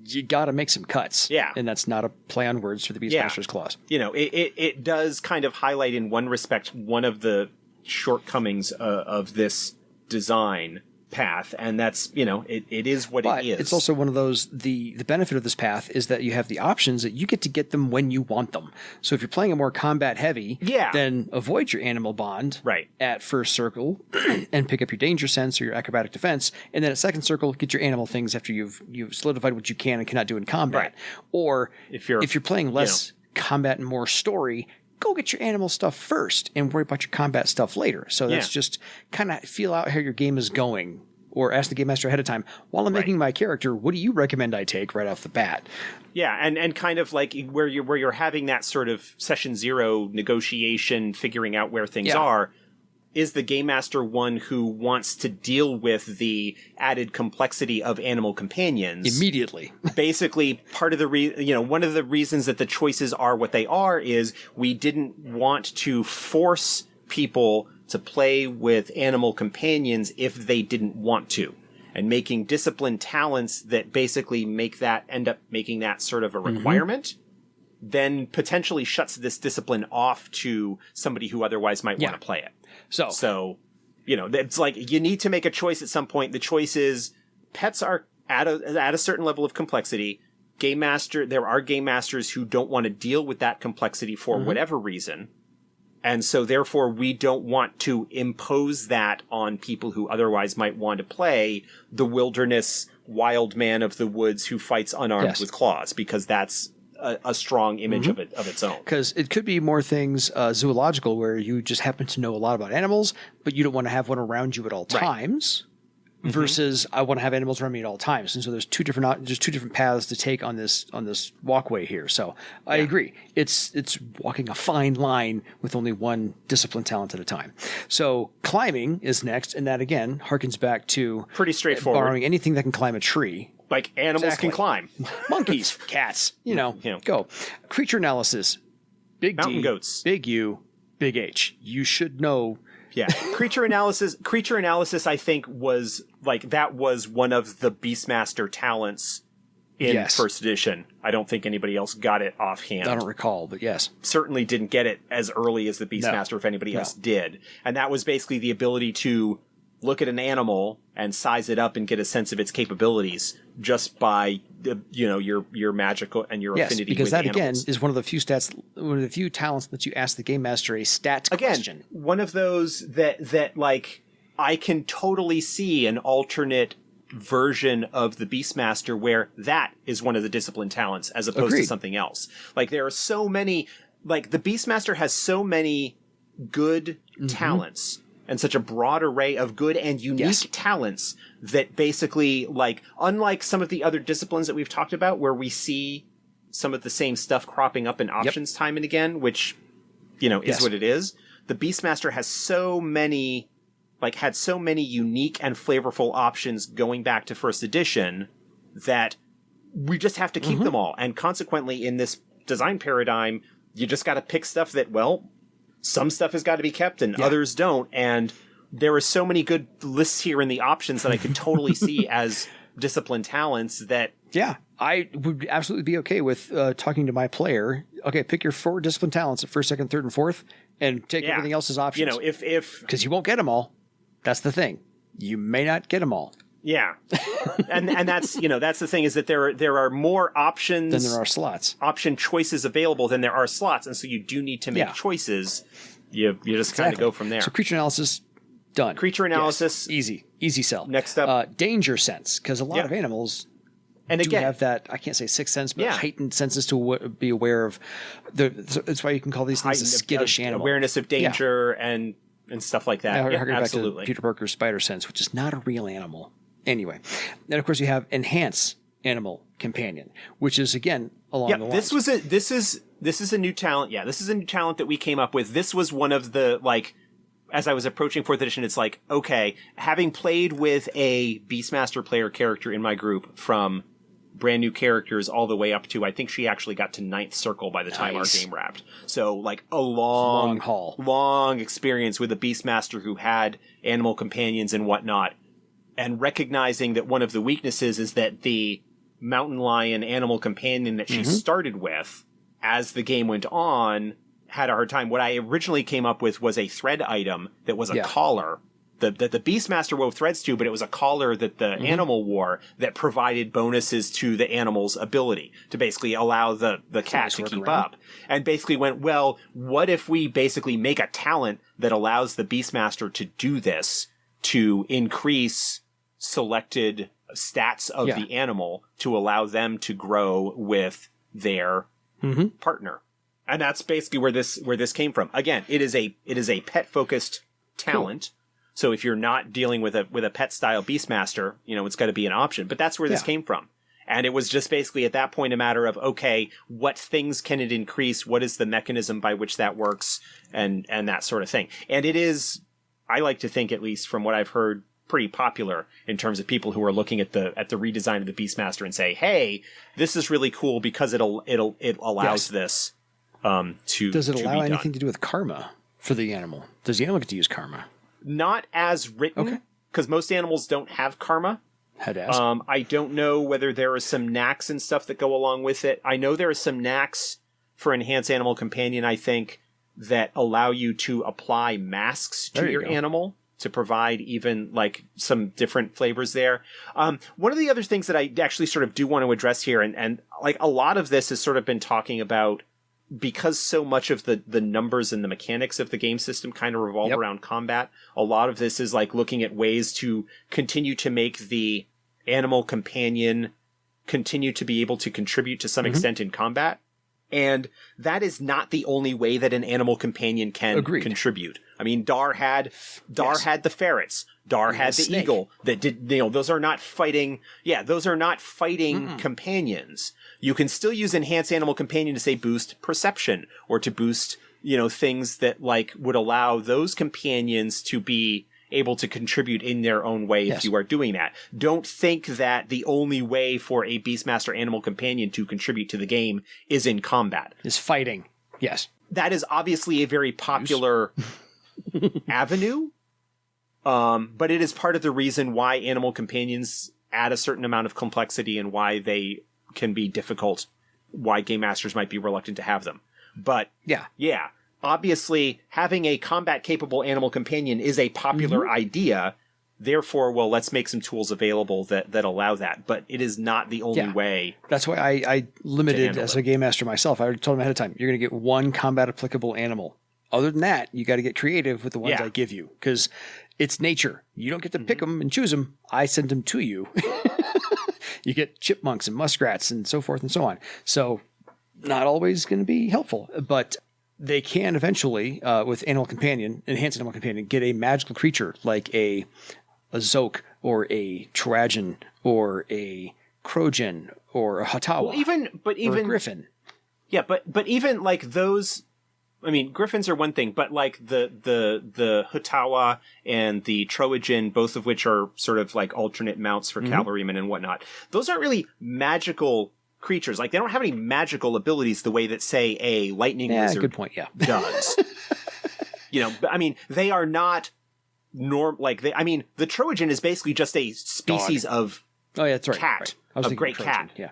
you got to make some cuts. Yeah. And that's not a play on words for the Beastmaster's clause. It does kind of highlight in one respect one of the shortcomings of this design path, and that's it is what it is. It's also one of those, the benefit of this path is that you have the options that you get them when you want them. So if you're playing a more combat heavy, then avoid your animal bond at first circle and pick up your danger sense or your acrobatic defense, and then at second circle get your animal things after you've solidified what you can and cannot do in combat. Or if you're playing less combat and more story, go get your animal stuff first and worry about your combat stuff later. So that's just kind of feel out how your game is going, or ask the Game Master ahead of time, while I'm making my character, what do you recommend I take right off the bat? Yeah, and kind of where you're having that sort of session zero negotiation, figuring out where things are, is the Game Master one who wants to deal with the added complexity of animal companions immediately. Basically, part of the one of the reasons that the choices are what they are is we didn't want to force people to play with animal companions if they didn't want to. And making discipline talents that basically end up making that sort of a requirement, then potentially shuts this discipline off to somebody who otherwise might want to play it. So, it's like you need to make a choice at some point. The choice is pets are at a certain level of complexity. There are game masters who don't want to deal with that complexity for whatever reason. And so therefore we don't want to impose that on people who otherwise might want to play the wilderness wild man of the woods who fights unarmed with claws, because that's a strong image of its own. Because it could be more things zoological, where you just happen to know a lot about animals, but you don't want to have one around you at all times. Versus, I want to have animals around me at all times, and so there's two different paths to take on this walkway here. So I agree, it's walking a fine line with only one discipline talent at a time. So climbing is next, and that again harkens back to pretty straightforward. Borrowing anything that can climb a tree. Like animals can climb. Monkeys, cats, go. Creature analysis. Big Mountain D, goats. Big U, Big H. You should know. Yeah. Creature analysis, I think, was one of the Beastmaster talents in first edition. I don't think anybody else got it offhand. I don't recall, but yes. Certainly didn't get it as early as the Beastmaster, if anybody else did. And that was basically the ability to look at an animal and size it up and get a sense of its capabilities just by your magical and your affinity because with that animals. Again is one of the few talents that you ask the game master a stat question. One of those that like I can totally see an alternate version of the Beastmaster where that is one of the discipline talents as opposed to something else. Like there are so many, like the Beastmaster has so many good talents and such a broad array of good and unique talents that basically, like, unlike some of the other disciplines that we've talked about where we see some of the same stuff cropping up in options time and again, which, is what it is, the Beastmaster has had so many unique and flavorful options going back to first edition that we just have to keep them all. And consequently, in this design paradigm, you just got to pick stuff that, some stuff has got to be kept and others don't. And there are so many good lists here in the options that I could totally see as discipline talents that... Yeah, I would absolutely be okay with talking to my player. Okay, pick your 4 discipline talents at first, second, third, and fourth, and take everything else as options. If... Because you won't get them all. That's the thing. You may not get them all. Yeah. and that's, that's the thing, is that there are more options than there are slots. Option choices available than there are slots, and so you do need to make choices. You just kind of go from there. So creature analysis, done. Creature analysis. Yes. Easy sell. Next up. Danger sense, because a lot of animals do have that, I can't say sixth sense, but heightened senses to be aware of. That's why you can call these things a skittish animal. Awareness of danger and stuff like that. Absolutely. Back to Peter Parker's spider sense, which is not a real animal. Anyway, then of course you have enhance animal companion, which is again along the lines. This is a new talent. Yeah, this is a new talent that we came up with. This was one of the, like, as I was approaching 4th edition, it's like, okay, having played with a Beastmaster player character in my group from brand new characters all the way up to, I think she actually got to 9th circle by the time our game wrapped. So like a long haul, long experience with a Beastmaster who had animal companions and whatnot. And recognizing that one of the weaknesses is that the mountain lion animal companion that she started with, as the game went on, had a hard time. What I originally came up with was a thread item that was a collar that the Beastmaster wove threads to, but it was a collar that the animal wore that provided bonuses to the animal's ability to basically allow the cat to keep up. And basically went, well, what if we basically make a talent that allows the Beastmaster to do this, to increase selected stats of the animal to allow them to grow with their partner. And that's basically where this came from. Again, it is a pet focused talent. Cool. So if you're not dealing with a pet style Beastmaster, it's got to be an option, but that's where this came from. And it was just basically at that point a matter of, okay, what things can it increase? What is the mechanism by which that works? And that sort of thing. And it is, I like to think, at least from what I've heard, pretty popular in terms of people who are looking at the redesign of the Beastmaster and say, "Hey, this is really cool because it allows this to." Does it allow be anything done. to do with karma for the animal? Does the animal get to use karma? Not as written, because most animals don't have karma. Had to ask. I don't know whether there are some knacks and stuff that go along with it. I know there are some knacks for Enhanced Animal Companion, I think, that allow you to apply masks to your animal to provide even like some different flavors there. One of the other things that I actually sort of do want to address here, and like a lot of this has sort of been talking about, because so much of the numbers and the mechanics of the game system kind of revolve around combat, a lot of this is like looking at ways to continue to make the animal companion continue to be able to contribute to some extent in combat. And that is not the only way that an animal companion can contribute. I mean, Dar had the ferrets. Dar had the eagle that did, those are not fighting. Yeah, those are not fighting companions. You can still use Enhanced Animal Companion to say boost perception or to boost, things that like would allow those companions to be able to contribute in their own way if you are doing that. Don't think that the only way for a Beastmaster Animal Companion to contribute to the game is in combat. Is fighting. Yes. That is obviously a very popular avenue, but it is part of the reason why Animal Companions add a certain amount of complexity and why they can be difficult, why Game Masters might be reluctant to have them. But yeah. Obviously, having a combat-capable animal companion is a popular idea. Therefore, well, let's make some tools available that allow that. But it is not the only way. That's why I limited as a game master myself. I already told him ahead of time, you're going to get one combat-applicable animal. Other than that, you got to get creative with the ones I give you. Because it's nature. You don't get to pick them and choose them. I send them to you. You get chipmunks and muskrats and so forth and so on. So, not always going to be helpful. But they can eventually, with Animal Companion, Enhanced Animal Companion, get a magical creature like a Zoke or a Trojan or a Krogan or a Hatawa. Or a Griffin. Yeah, but even like those, I mean, Griffins are one thing, but like the Hatawa and the Trojan, both of which are sort of like alternate mounts for cavalrymen and whatnot, those aren't really magical creatures. Like, they don't have any magical abilities the way that, say, a lightning lizard does. I mean, they are not the Trojan is basically just a species of cat, of great cat. Yeah.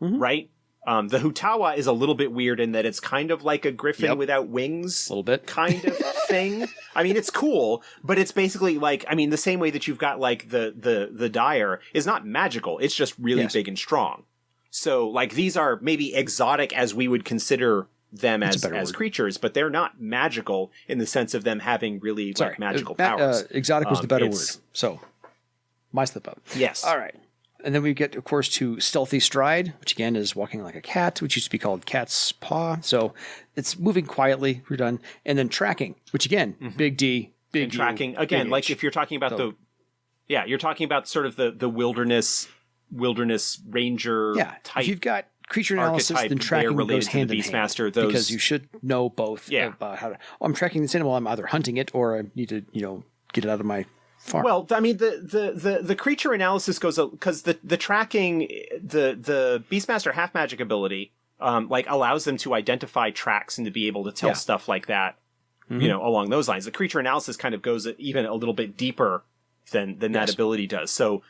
Right? The Hutawa is a little bit weird in that it's kind of like a griffin without wings. A little bit. Kind of thing. I mean, it's cool, but it's basically like, I mean, the same way that you've got like the Dyre is not magical. It's just really big and strong. So, like, these are maybe exotic as we would consider them as creatures, but they're not magical in the sense of them having really magical powers. Exotic was the better word. So, my slip up. Yes. All right. And then we get, of course, to Stealthy Stride, which again is walking like a cat, which used to be called Cat's Paw. So, it's moving quietly. We're done. And then Tracking, which again, big D, big and Tracking. Again, like if you're talking about you're talking about sort of the wilderness ranger type. If you've got creature analysis, then tracking goes hand in hand, because you should know both about how to. I'm tracking this animal. I'm either hunting it or I need to get it out of my farm. Well, I mean the creature analysis goes because the tracking the Beastmaster half magic ability like allows them to identify tracks and to be able to tell stuff like that. Along those lines. The creature analysis kind of goes even a little bit deeper than that ability does. So,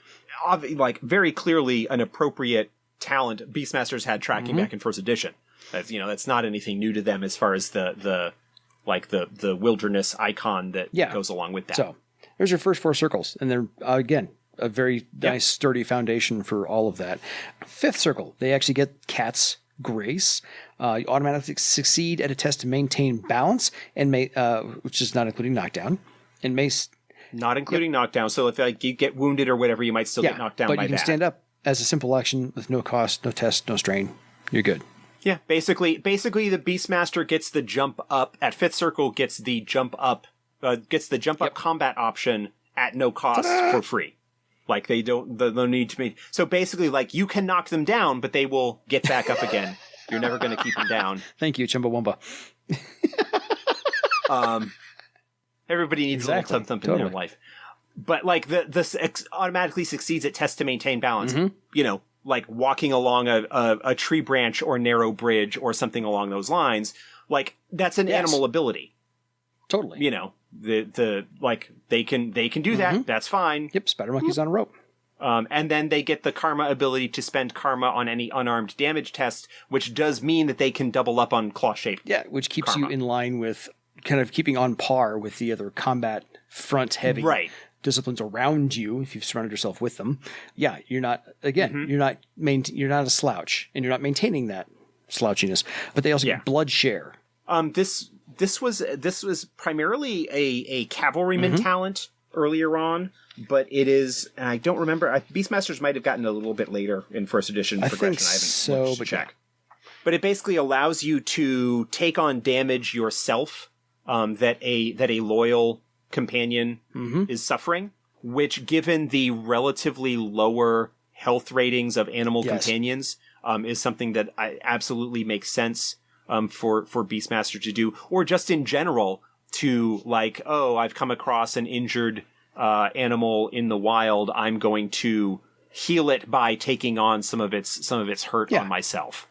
like, very clearly an appropriate talent. Beastmasters had tracking back in first edition. That's not anything new to them as far as the wilderness icon that goes along with that. So, there's your first 4 circles, and they're again a very nice sturdy foundation for all of that. 5th circle, they actually get Cat's Grace. You automatically succeed at a test to maintain balance, and which is not including knockdown, and may. Not including knockdown. So if you get wounded or whatever, you might still get knocked down by that. But you can stand up as a simple action with no cost, no test, no strain. You're good. Yeah, basically the Beastmaster gets the jump up at 5th circle, gets the jump up combat option at no cost for free. Like they don't need to make. So basically, like, you can knock them down, but they will get back up again. You're never going to keep them down. Thank you, Chumbawamba. Everybody needs a little thump in their life. But, like, this automatically succeeds at test to maintain balance. Like walking along a tree branch or narrow bridge or something along those lines. Like, that's an animal ability. Totally. You know, they can do that. That's fine. Yep, spider monkeys on a rope. And then they get the karma ability to spend karma on any unarmed damage test, which does mean that they can double up on claw shape. Yeah, which keeps karma. you in line with kind of keeping on par with the other combat front heavy disciplines around you if you've surrounded yourself with them. Yeah, you're not you're not a slouch, and you're not maintaining that slouchiness. But they also get blood share. This was primarily a cavalryman talent earlier on, but it is, and I don't remember. Beastmasters might have gotten a little bit later in first edition progression. I haven't looked to check. But it basically allows you to take on damage yourself that a loyal companion is suffering, which, given the relatively lower health ratings of animal companions, is something that absolutely makes sense for Beastmaster to do, or just in general to, like, oh, I've come across an injured animal in the wild, I'm going to heal it by taking on some of its hurt on myself.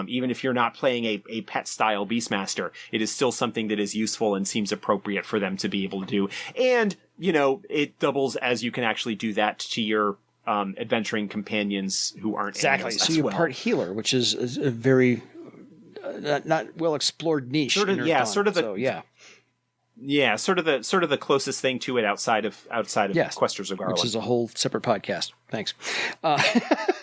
Even if you're not playing a pet style Beastmaster, it is still something that is useful and seems appropriate for them to be able to do. And, you know, it doubles as you can actually do that to your adventuring companions who aren't animals. So you're part healer, which is a very not well explored niche. Sort of the closest thing to it outside of Questers of Garland, which is a whole separate podcast. Thanks.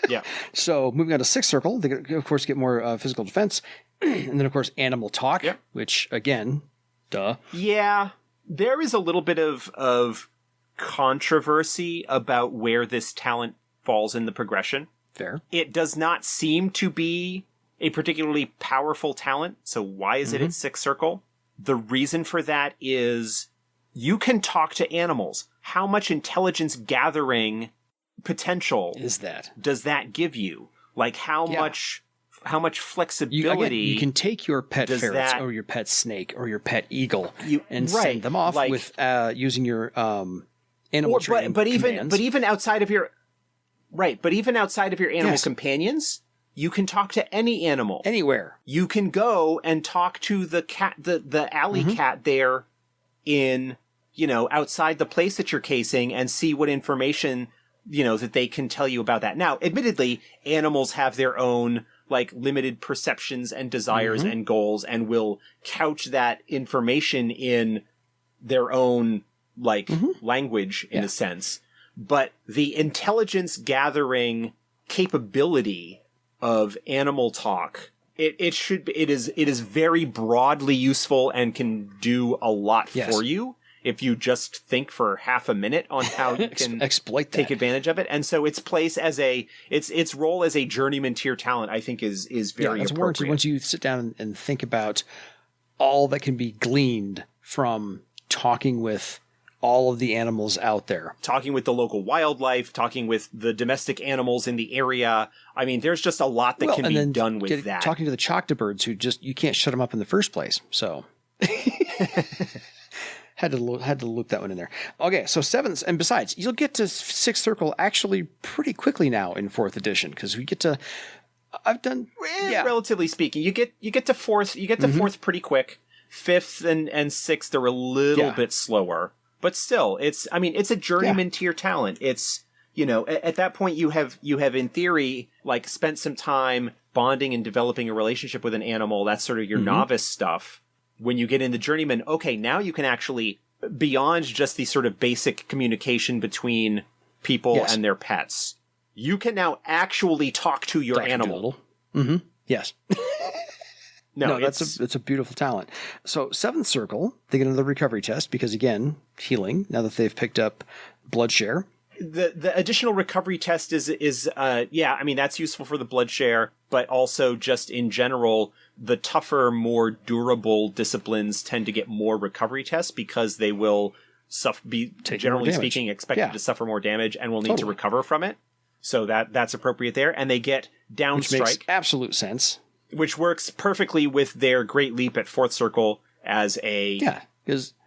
Yeah. So moving on to sixth circle, they of course get more physical defense, and then of course animal talk, which again, duh. Yeah, there is a little bit of controversy about where this talent falls in the progression. Fair. It does not seem to be a particularly powerful talent. So why is it at sixth circle? The reason for that is you can talk to animals. How much intelligence gathering potential does that give you? Like how much flexibility you can take your pet ferrets or your pet snake or your pet eagle and send them off with using your animal training commands. But even outside of your animal companions, you can talk to any animal. Anywhere. You can go and talk to the cat, the alley cat there in, you know, outside the place that you're casing and see what information, you know, that they can tell you about that. Now, admittedly, animals have their own, like, limited perceptions and desires and goals and will couch that information in their own, like, language in a sense. But the intelligence gathering capability of animal talk, it is very broadly useful and can do a lot for you if you just think for half a minute on how you can take advantage of it. And so its place as its role as a journeyman tier talent, I think is very appropriate. Warranted once you sit down and think about all that can be gleaned from talking with all of the animals out there. Talking with the local wildlife, talking with the domestic animals in the area. I mean, there's just a lot that can be done with that. Talking to the choctabirds who you can't shut them up in the first place. So had to look that one in there. Okay, so seventh, and besides, you'll get to sixth circle actually pretty quickly now in fourth edition, because we get to relatively speaking, you get to fourth, fourth pretty quick. Fifth and sixth are a little bit slower. But still, it's a journeyman tier talent. It's, you know, at that point you have in theory, like, spent some time bonding and developing a relationship with an animal. That's sort of your novice stuff. When you get into journeyman, okay, now you can actually, beyond just the sort of basic communication between people and their pets, you can now actually talk to your animal. Yes. No, it's a beautiful talent. So seventh circle, they get another recovery test because, again, healing, now that they've picked up blood share. The additional recovery test is that's useful for the blood share, but also just in general, the tougher, more durable disciplines tend to get more recovery tests because they will generally speaking, expected to suffer more damage and will need to recover from it. So that's appropriate there. And they get downstrike. Which makes absolute sense. Which works perfectly with their Great Leap at fourth circle as a damage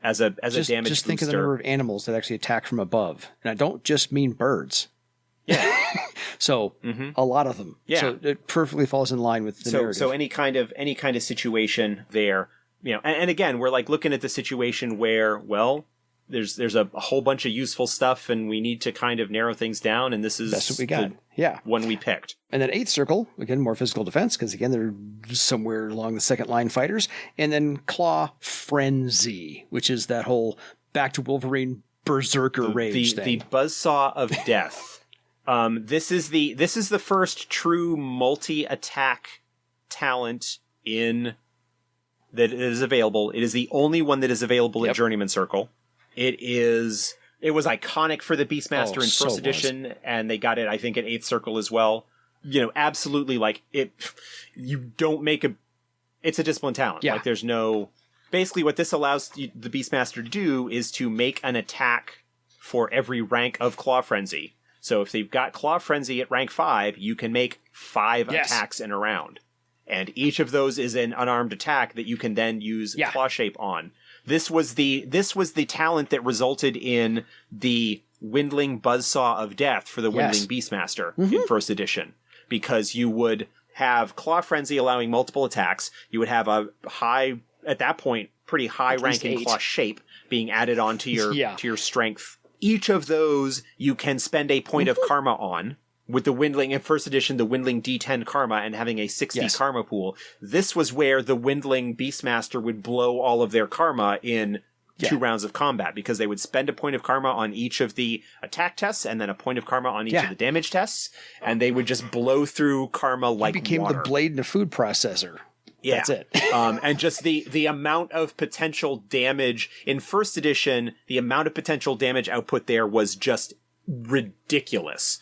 booster. Just think of the number of animals that actually attack from above, and I don't just mean birds. Yeah. So a lot of them. Yeah. So it perfectly falls in line with the narrative. So any kind of situation there, and again, we're like looking at the situation where, well, there's a whole bunch of useful stuff, and we need to kind of narrow things down, and this is that's what we got. One we picked. And then 8th circle, again, more physical defense, because again, they're somewhere along the second line fighters. And then Claw Frenzy, which is that whole back to Wolverine berserker rage thing. The buzzsaw of death. This is the first true multi-attack talent that is available. It is the only one that is available at Journeyman Circle. It was iconic for the Beastmaster in first edition, and they got it, I think, at 8th Circle as well. Absolutely, like, you don't make it's a discipline talent. Yeah. Like, there's no... Basically, what this allows the Beastmaster to do is to make an attack for every rank of Claw Frenzy. So if they've got Claw Frenzy at rank 5, you can make 5 attacks in a round. And each of those is an unarmed attack that you can then use Claw Shape on. This was the talent that resulted in the Windling Buzzsaw of Death for the Windling Beastmaster in first edition. Because you would have Claw Frenzy allowing multiple attacks. You would have a high, at that point, pretty high ranking Claw Shape being added onto your strength. Each of those you can spend a point of karma on. With the Windling, in first edition, the Windling D10 karma and having a 60 karma pool. This was where the Windling Beastmaster would blow all of their karma in 2 rounds of combat, because they would spend a point of karma on each of the attack tests and then a point of karma on each of the damage tests, and they would just blow through karma like water. It became the blade in a food processor. Yeah. That's it. And just the amount of potential damage in first edition, the amount of potential damage output there was just ridiculous.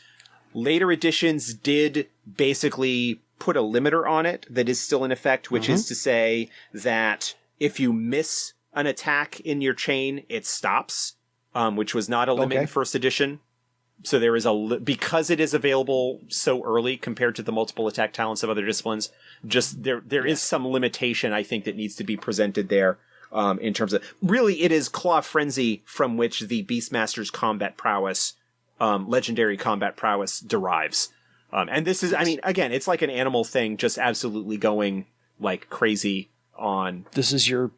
Later editions did basically put a limiter on it that is still in effect, which is to say that if you miss an attack in your chain, it stops, which was not a limit in first edition. So there is because it is available so early compared to the multiple attack talents of other disciplines, just there is some limitation, I think, that needs to be presented there. In terms of, really, it is Claw Frenzy from which the Beastmaster's combat prowess, legendary combat prowess derives. And this is, I mean, again, it's like an animal thing, just absolutely going like crazy on. This is your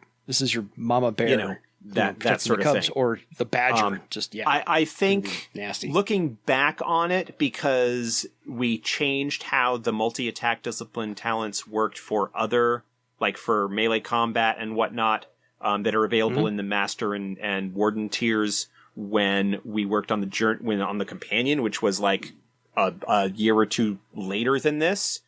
mama bear, that sort of thing, or the badger. I think nasty. Looking back on it, because we changed how the multi-attack discipline talents worked for other, like for melee combat and whatnot, that are available in the Master and Warden tiers. When we worked on the Companion, which was like a year or 2 later than this,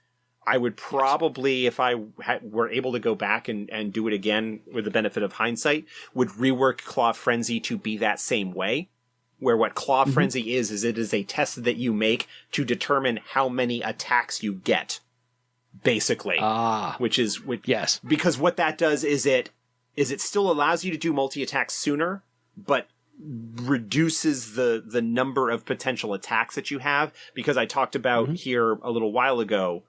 I would probably, if I were able to go back and do it again with the benefit of hindsight, would rework Claw Frenzy to be that same way. Where what Claw Frenzy is it is a test that you make to determine how many attacks you get, basically. Because what that does is it still allows you to do multi-attacks sooner, but reduces the number of potential attacks that you have, because I talked about here a little while ago,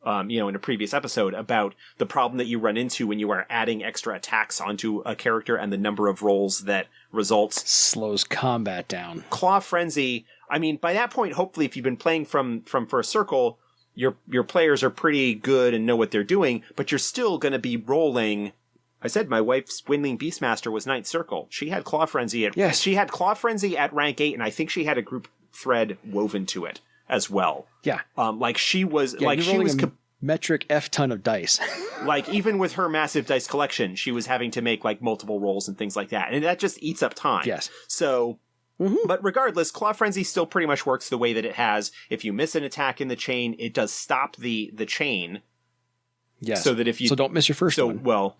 in a previous episode, about the problem that you run into when you are adding extra attacks onto a character and the number of rolls that results. Slows combat down. Claw Frenzy, I mean, by that point, hopefully, if you've been playing from First Circle, your players are pretty good and know what they're doing, but you're still going to be rolling. I said my wife's Windling Beastmaster was 9th Circle. She had Claw Frenzy she had Claw Frenzy at rank 8, and I think she had a group thread woven to it as well. Yeah. She was metric F ton of dice. Like, even with her massive dice collection, she was having to make like multiple rolls and things like that. And that just eats up time. Yes. So, but regardless, Claw Frenzy still pretty much works the way that it has. If you miss an attack in the chain, it does stop the chain. Yes. So that if you... So don't miss your first one. Well,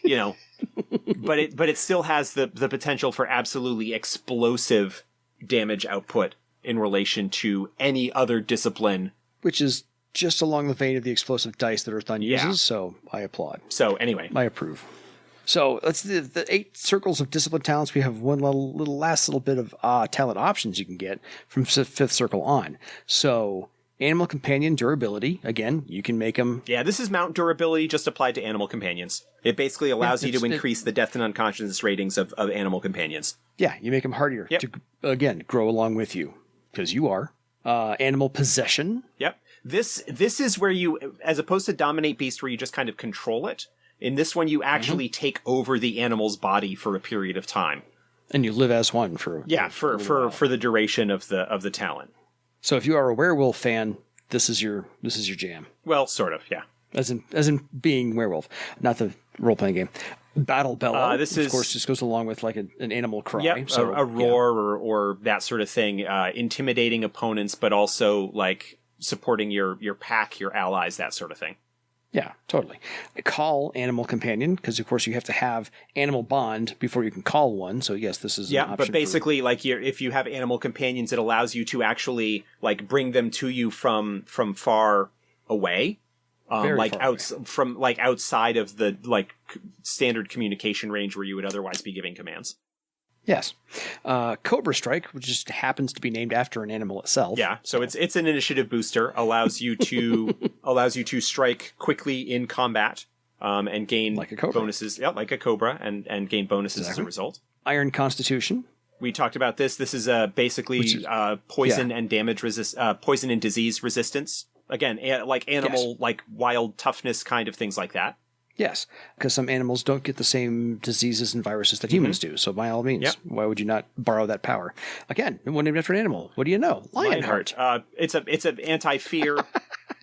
but it still has the potential for absolutely explosive damage output in relation to any other discipline. Which is just along the vein of the explosive dice that Earthdawn uses, so I applaud. So anyway. I approve. So that's the 8 circles of discipline talents. We have one last little bit of talent options you can get from 5th circle on. So Animal Companion durability, again, you can make them... Yeah, this is Mount Durability just applied to Animal Companions. It basically allows you to increase the death and unconsciousness ratings of Animal Companions. Yeah, you make them hardier to, again, grow along with you, because you are. Animal Possession. Yep. This is where you, as opposed to Dominate Beast, where you just kind of control it, In this one, you actually take over the animal's body for a period of time. And you live as one for for the duration of the talent. So if you are a werewolf fan, this is your jam. Well, sort of, yeah. As in being werewolf, not the role playing game. Battle bellow. This of course just goes along with like an animal cry. Yep, so, a roar or that sort of thing, intimidating opponents, but also like supporting your pack, your allies, that sort of thing. Yeah, totally. Call animal companion, because of course you have to have animal bond before you can call one. So yes, this is an option. But basically, like if you have animal companions, it allows you to actually like bring them to you from far away, from outside of the like standard communication range where you would otherwise be giving commands. Yes. Cobra Strike, which just happens to be named after an animal itself. Yeah, so it's an initiative booster, allows you to strike quickly in combat, and gain like a cobra. Bonuses. Yeah, like a cobra, and gain bonuses as a result. Iron Constitution. We talked about this. This is basically poison and damage poison and disease resistance. Again, like animal, like wild toughness kind of things like that. Yes, because some animals don't get the same diseases and viruses that humans do. So by all means, why would you not borrow that power? Again, one named after an animal. What do you know? Lionheart. It's an anti-fear.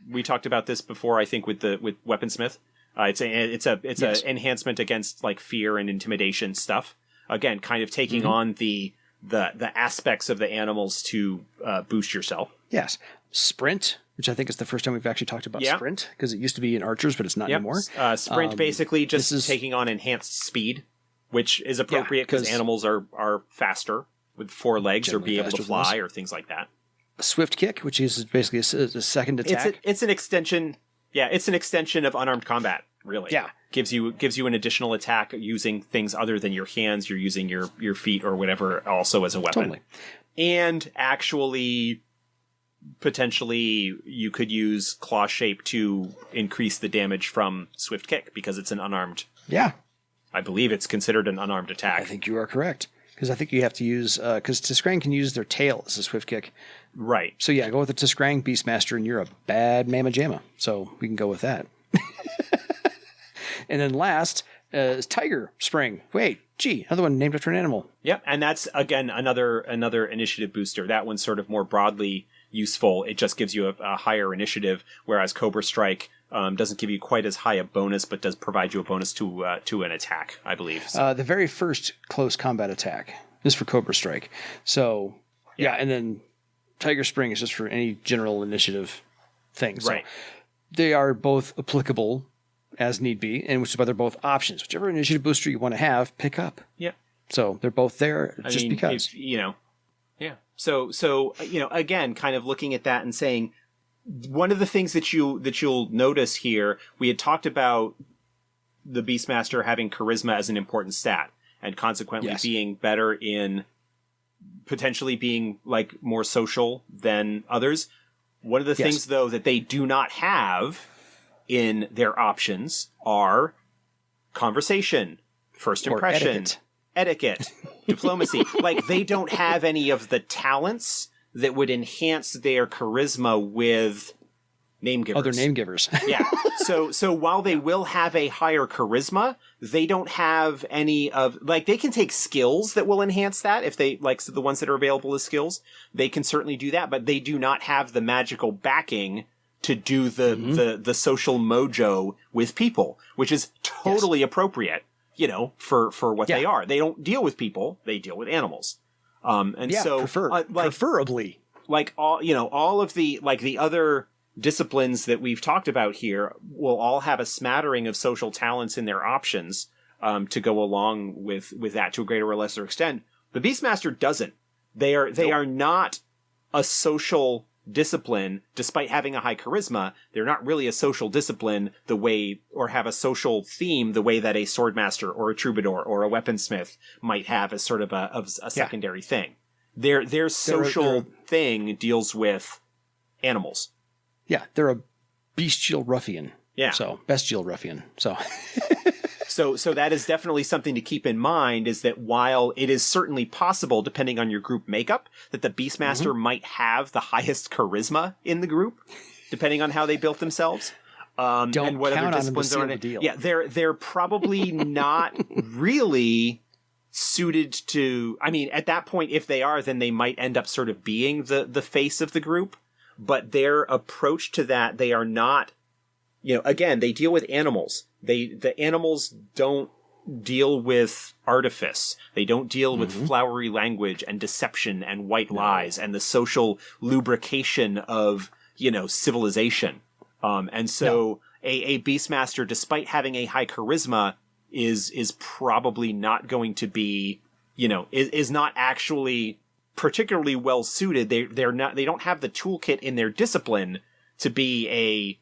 We talked about this before, I think, with Weaponsmith. It's an enhancement against like fear and intimidation stuff. Again, kind of taking on the aspects of the animals to boost yourself. Yes. Sprint, which I think is the first time we've actually talked about sprint, because it used to be in archers, but it's not anymore. Sprint basically just is taking on enhanced speed, which is appropriate because animals are faster with 4 legs or be able to fly or things like that. Swift kick, which is basically a second attack. It's an extension. Yeah, it's an extension of unarmed combat. Really, gives you an additional attack using things other than your hands. You're using your feet or whatever also as a weapon. Totally. And actually, potentially, you could use claw shape to increase the damage from swift kick because it's an unarmed. Yeah, I believe it's considered an unarmed attack. I think you are correct because I think you have to use because Tiskrang can use their tail as a swift kick. Right. So yeah, go with the Tiskrang Beastmaster, and you're a bad mamma jamma. So we can go with that. And then last is Tiger Spring. Wait, another one named after an animal. Yep, and that's again another initiative booster. That one's sort of more broadly useful. It just gives you a higher initiative, whereas Cobra Strike doesn't give you quite as high a bonus, but does provide you a bonus to an attack, I believe. So. The very first close combat attack is for Cobra Strike. So yeah, and then Tiger Spring is just for any general initiative thing. So right. They are both applicable as need be, and which is why they're both options. Whichever initiative booster you want to have, pick up. Yeah. So they're both there because. Yeah. So again, kind of looking at that and saying, one of the things that you'll notice here, we had talked about the Beastmaster having charisma as an important stat, and consequently being better in potentially being like more social than others. One of the things, though, that they do not have in their options are conversation, first impression, etiquette, diplomacy. Like, they don't have any of the talents that would enhance their charisma with name givers. Other name givers. Yeah. So while they will have a higher charisma, they don't have any of, like, they can take skills that will enhance that if they, like, so the ones that are available as skills, they can certainly do that, but they do not have the magical backing to do the social mojo with people, which is totally appropriate, for what they are. They don't deal with people, they deal with animals. Preferably. Like all of the, like, the other disciplines that we've talked about here will all have a smattering of social talents in their options, to go along with that to a greater or lesser extent. The Beastmaster doesn't. They are not a social discipline, despite having a high charisma. They're not really a social discipline or have a social theme the way that a swordmaster or a troubadour or a weaponsmith might have as sort of a secondary thing. Their social thing deals with animals. Yeah, they're a bestial ruffian. Yeah. So, bestial ruffian. So... So that is definitely something to keep in mind, is that while it is certainly possible, depending on your group makeup, that the Beastmaster might have the highest charisma in the group, depending on how they built themselves, and what other disciplines are in it. Yeah, they're probably not really suited to. I mean, at that point, if they are, then they might end up sort of being the face of the group. But their approach to that, they are not. Again, they deal with animals. The animals don't deal with artifice. They don't deal with flowery language and deception and white lies and the social lubrication of, civilization. And so a Beastmaster, despite having a high charisma, is probably not going to be, is not actually particularly well suited. They don't have the toolkit in their discipline to be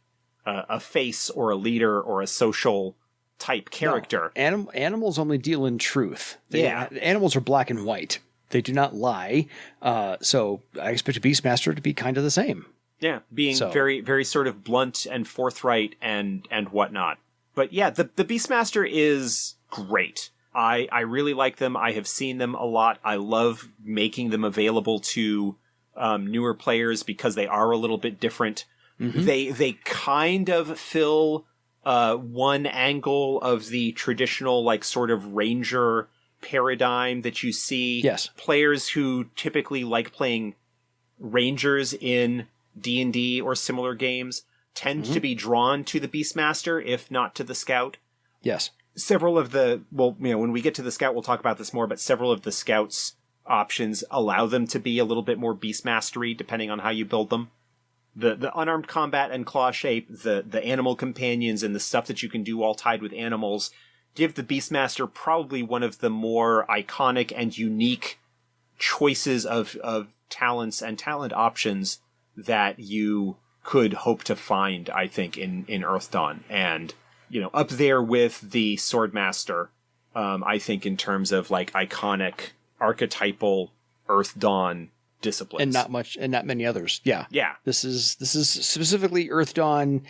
a face or a leader or a social type character. No. Animals only deal in truth. Animals are black and white. They do not lie. So I expect a Beastmaster to be kind of the same. Yeah, being very, very sort of blunt and forthright and whatnot. But yeah, the Beastmaster is great. I really like them. I have seen them a lot. I love making them available to newer players because they are a little bit different. They kind of fill one angle of the traditional, like, sort of ranger paradigm that you see. Yes. Players who typically like playing rangers in D&D or similar games tend to be drawn to the Beastmaster, if not to the Scout. Yes. Several of when we get to the Scout, we'll talk about this more, but several of the Scout's options allow them to be a little bit more Beastmastery, depending on how you build them. The unarmed combat and claw shape, the animal companions, and the stuff that you can do all tied with animals give the Beastmaster probably one of the more iconic and unique choices of talents and talent options that you could hope to find, I think, in Earth Dawn. And, up there with the Swordmaster, I think, in terms of, like, iconic, archetypal Earth Dawn disciplines. And not many others. Yeah. Yeah. This is specifically Earth Dawn,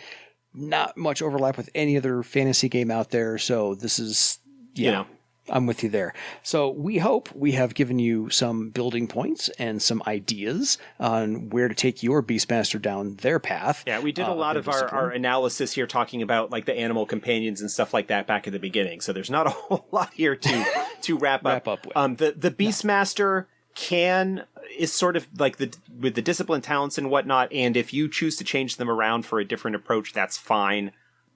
not much overlap with any other fantasy game out there. So this is, I'm with you there. So we hope we have given you some building points and some ideas on where to take your Beastmaster down their path. Yeah, we did a lot of our analysis here talking about, like, the animal companions and stuff like that back at the beginning. So there's not a whole lot here to wrap up with. The Beastmaster is sort of like with the discipline talents and whatnot, and if you choose to change them around for a different approach, that's fine.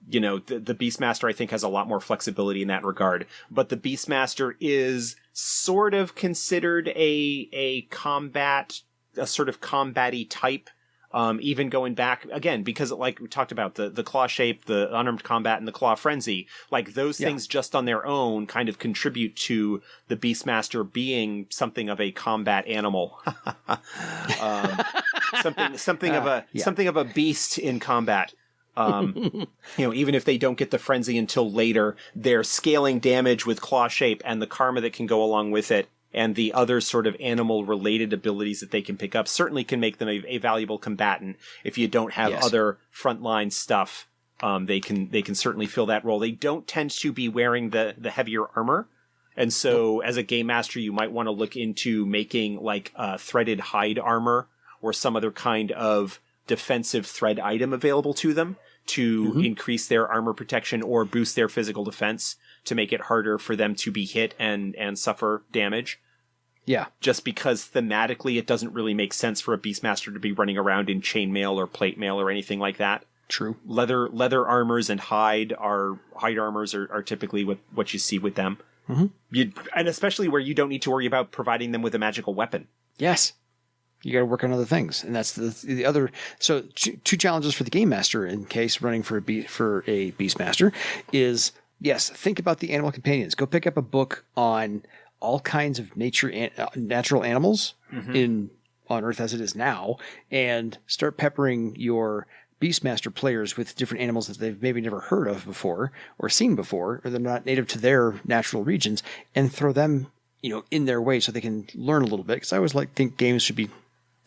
The Beastmaster, I think, has a lot more flexibility in that regard. But the Beastmaster is sort of considered a sort of combat-y type, even going back, again, because, like we talked about, the claw shape, the unarmed combat, and the claw frenzy, like, those things just on their own kind of contribute to the Beastmaster being something of a combat animal. Something of a beast in combat. Even if they don't get the frenzy until later, they're scaling damage with claw shape and the karma that can go along with it, and the other sort of animal related abilities that they can pick up certainly can make them a valuable combatant. If you don't have other frontline stuff, they can certainly fill that role. They don't tend to be wearing the heavier armor. And so as a game master, you might want to look into making, like, threaded hide armor or some other kind of defensive thread item available to them to increase their armor protection or boost their physical defense to make it harder for them to be hit and suffer damage. Yeah. Just because thematically it doesn't really make sense for a Beastmaster to be running around in chainmail or plate mail or anything like that. True. Leather armors and hide armors are typically what you see with them. And especially where you don't need to worry about providing them with a magical weapon. Yes. You got to work on other things, and that's the other. So two challenges for the game master in case running for a Beastmaster is, yes, think about the animal companions. Go pick up a book on all kinds of natural animals on Earth as it is now, and start peppering your Beastmaster players with different animals that they've maybe never heard of before or seen before, or they're not native to their natural regions, and throw them, in their way so they can learn a little bit. Because I always think games should be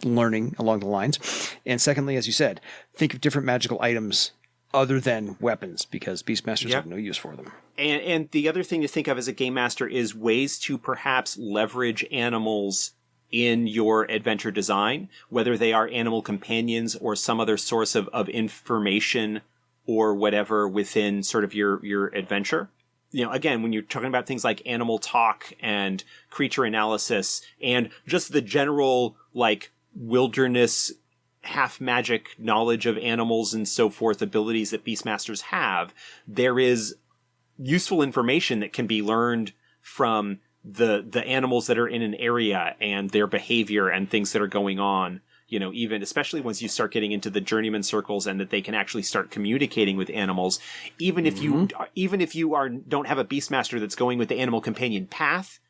learning along the lines. And secondly, as you said, think of different magical items other than weapons, because Beastmasters have no use for them. And the other thing to think of as a game master is ways to perhaps leverage animals in your adventure design, whether they are animal companions or some other source of information or whatever within sort of your adventure. You know, again, when you're talking about things like animal talk and creature analysis and just the general, like, wilderness, half magic knowledge of animals and so forth, abilities that Beastmasters have, there is useful information that can be learned from the animals that are in an area and their behavior and things that are going on. You know, even especially once you start getting into the journeyman circles and that they can actually start communicating with animals, even if you don't have a Beastmaster that's going with the animal companion path,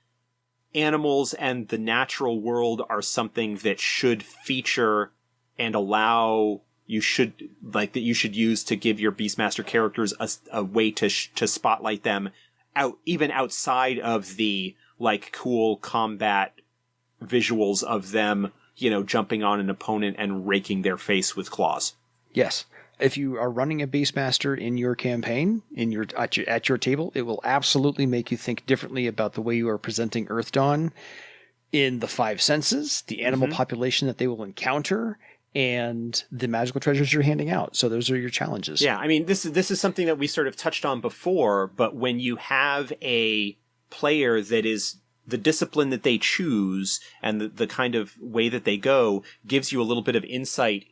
animals and the natural world are something that should feature and allow you should use to give your Beastmaster characters a way to spotlight them out, even outside of the like cool combat visuals of them, you know, jumping on an opponent and raking their face with claws. Yes. If you are running a Beastmaster in your campaign, at your table, it will absolutely make you think differently about the way you are presenting Earth Dawn in the 5 senses, the animal population that they will encounter, and the magical treasures you're handing out. So those are your challenges. Yeah, I mean, this is something that we sort of touched on before, but when you have a player that is the discipline that they choose and the kind of way that they go gives you a little bit of insight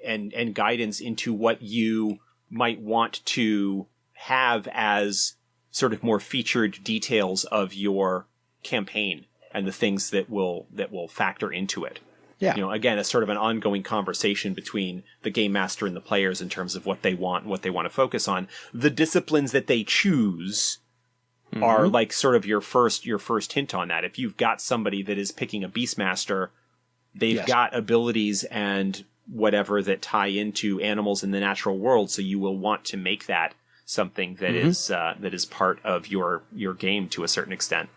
and guidance into what you might want to have as sort of more featured details of your campaign and the things that will factor into it. Yeah. You know, again, it's sort of an ongoing conversation between the game master and the players in terms of what they want and what they want to focus on. The disciplines that they choose are like sort of your first hint on that. If you've got somebody that is picking a Beastmaster, they've got abilities and whatever that tie into animals in the natural world, so you will want to make that something that is part of your game to a certain extent.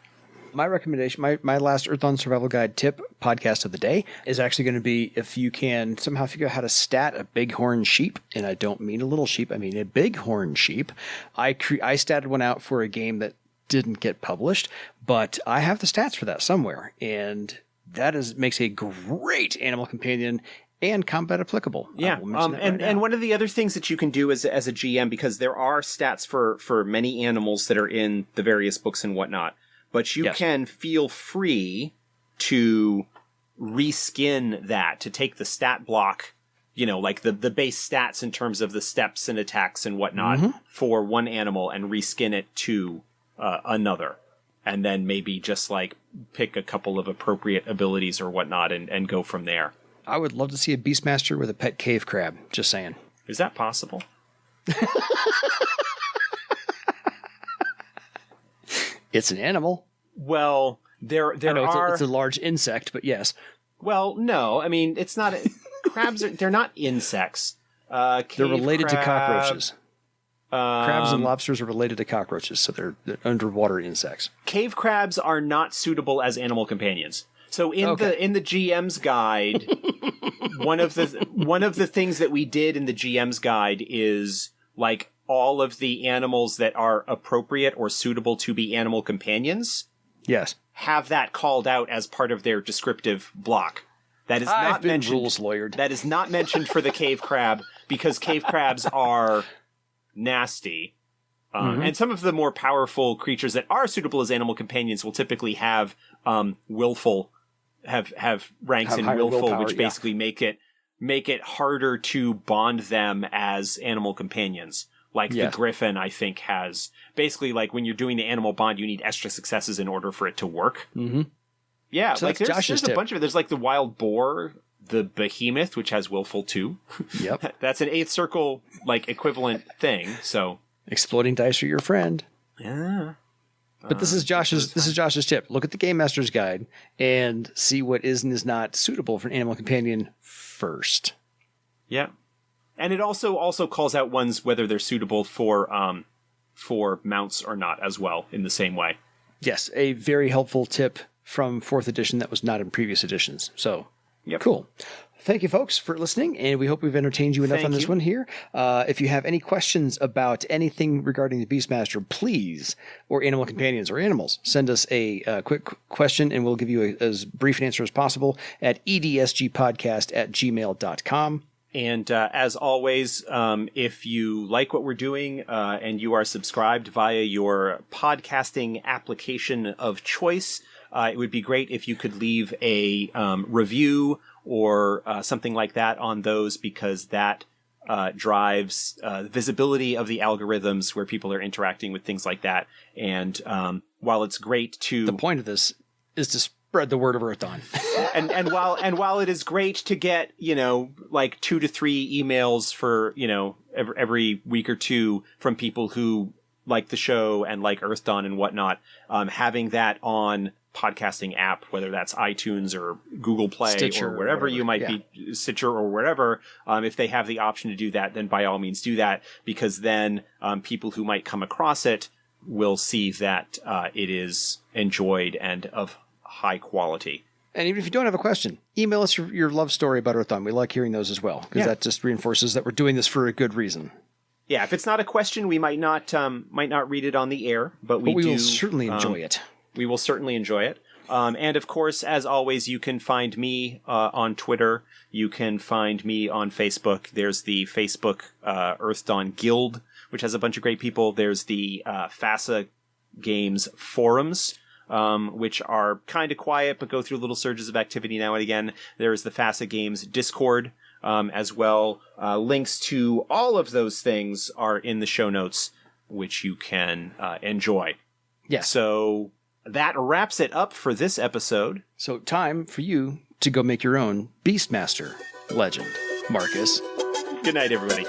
My recommendation, my last Earth Dawn Survival Guide tip podcast of the day is actually going to be if you can somehow figure out how to stat a bighorn sheep, and I don't mean a little sheep, I mean a bighorn sheep. I statted one out for a game that didn't get published, but I have the stats for that somewhere, and that makes a great animal companion and combat applicable. Yeah, and one of the other things that you can do as a GM, because there are stats for many animals that are in the various books and whatnot, but you can feel free to reskin that, to take the stat block, you know, like the base stats in terms of the steps and attacks and whatnot for one animal and reskin it to another. And then maybe just like pick a couple of appropriate abilities or whatnot and go from there. I would love to see a Beastmaster with a pet cave crab, just saying. Is that possible? It's an animal. Well, there are... It's a large insect, but yes. Well, no. I mean, it's not... crabs, they're not insects. They're related to cockroaches. Crabs and lobsters are related to cockroaches, so they're underwater insects. Cave crabs are not suitable as animal companions. So in the GM's guide, one of the things that we did in the GM's guide is like all of the animals that are appropriate or suitable to be animal companions. Yes. Have that called out as part of their descriptive block. That is not mentioned. Rules lawyered. That is not mentioned for the cave crab because cave crabs are nasty. And some of the more powerful creatures that are suitable as animal companions will typically have willful have ranks in willful, which basically make it harder to bond them as animal companions. Like the griffin, I think, has basically like when you're doing the animal bond, you need extra successes in order for it to work. Yeah, so like there's a bunch of it. There's like the wild boar, the behemoth, which has willful too. Yep, that's an 8th circle like equivalent thing. So exploding dice are your friend. Yeah. But this is Josh's tip. Look at the Game Master's Guide and see what is and is not suitable for an animal companion first. Yeah. And it also calls out ones whether they're suitable for mounts or not as well in the same way. Yes, a very helpful tip from 4th edition that was not in previous editions. So, cool. Thank you, folks, for listening, and we hope we've entertained you enough on this one here. If you have any questions about anything regarding the Beastmaster, please, or animal companions or animals, send us a quick question, and we'll give you as brief an answer as possible at edsgpodcast@gmail.com. And as always, if you like what we're doing and you are subscribed via your podcasting application of choice, it would be great if you could leave a review or something like that on those, because that drives visibility of the algorithms where people are interacting with things like that. And while it's great to... The point of this is to spread the word of Earthdawn. and while it is great to get, like 2 to 3 emails for, every week or two from people who like the show and like Earthdawn and whatnot, having that on podcasting app, whether that's iTunes or Google Play Stitcher or wherever you might be, Stitcher or wherever, if they have the option to do that, then by all means do that, because then people who might come across it will see that it is enjoyed and of high quality. And even if you don't have a question, email us your love story about Earthdawn. We like hearing those as well, because that just reinforces that we're doing this for a good reason. Yeah, if it's not a question, we might not read it on the air, but we will certainly enjoy it. We will certainly enjoy it. And of course, as always, you can find me on Twitter. You can find me on Facebook. There's the Facebook Earthdawn Guild, which has a bunch of great people. There's the FASA Games forums, which are kind of quiet but go through little surges of activity now and again. There's the FASA Games Discord as well. Links to all of those things are in the show notes, which you can enjoy. Yes. So that wraps it up for this episode. So time for you to go make your own Beastmaster legend, Marcus. Good night, everybody.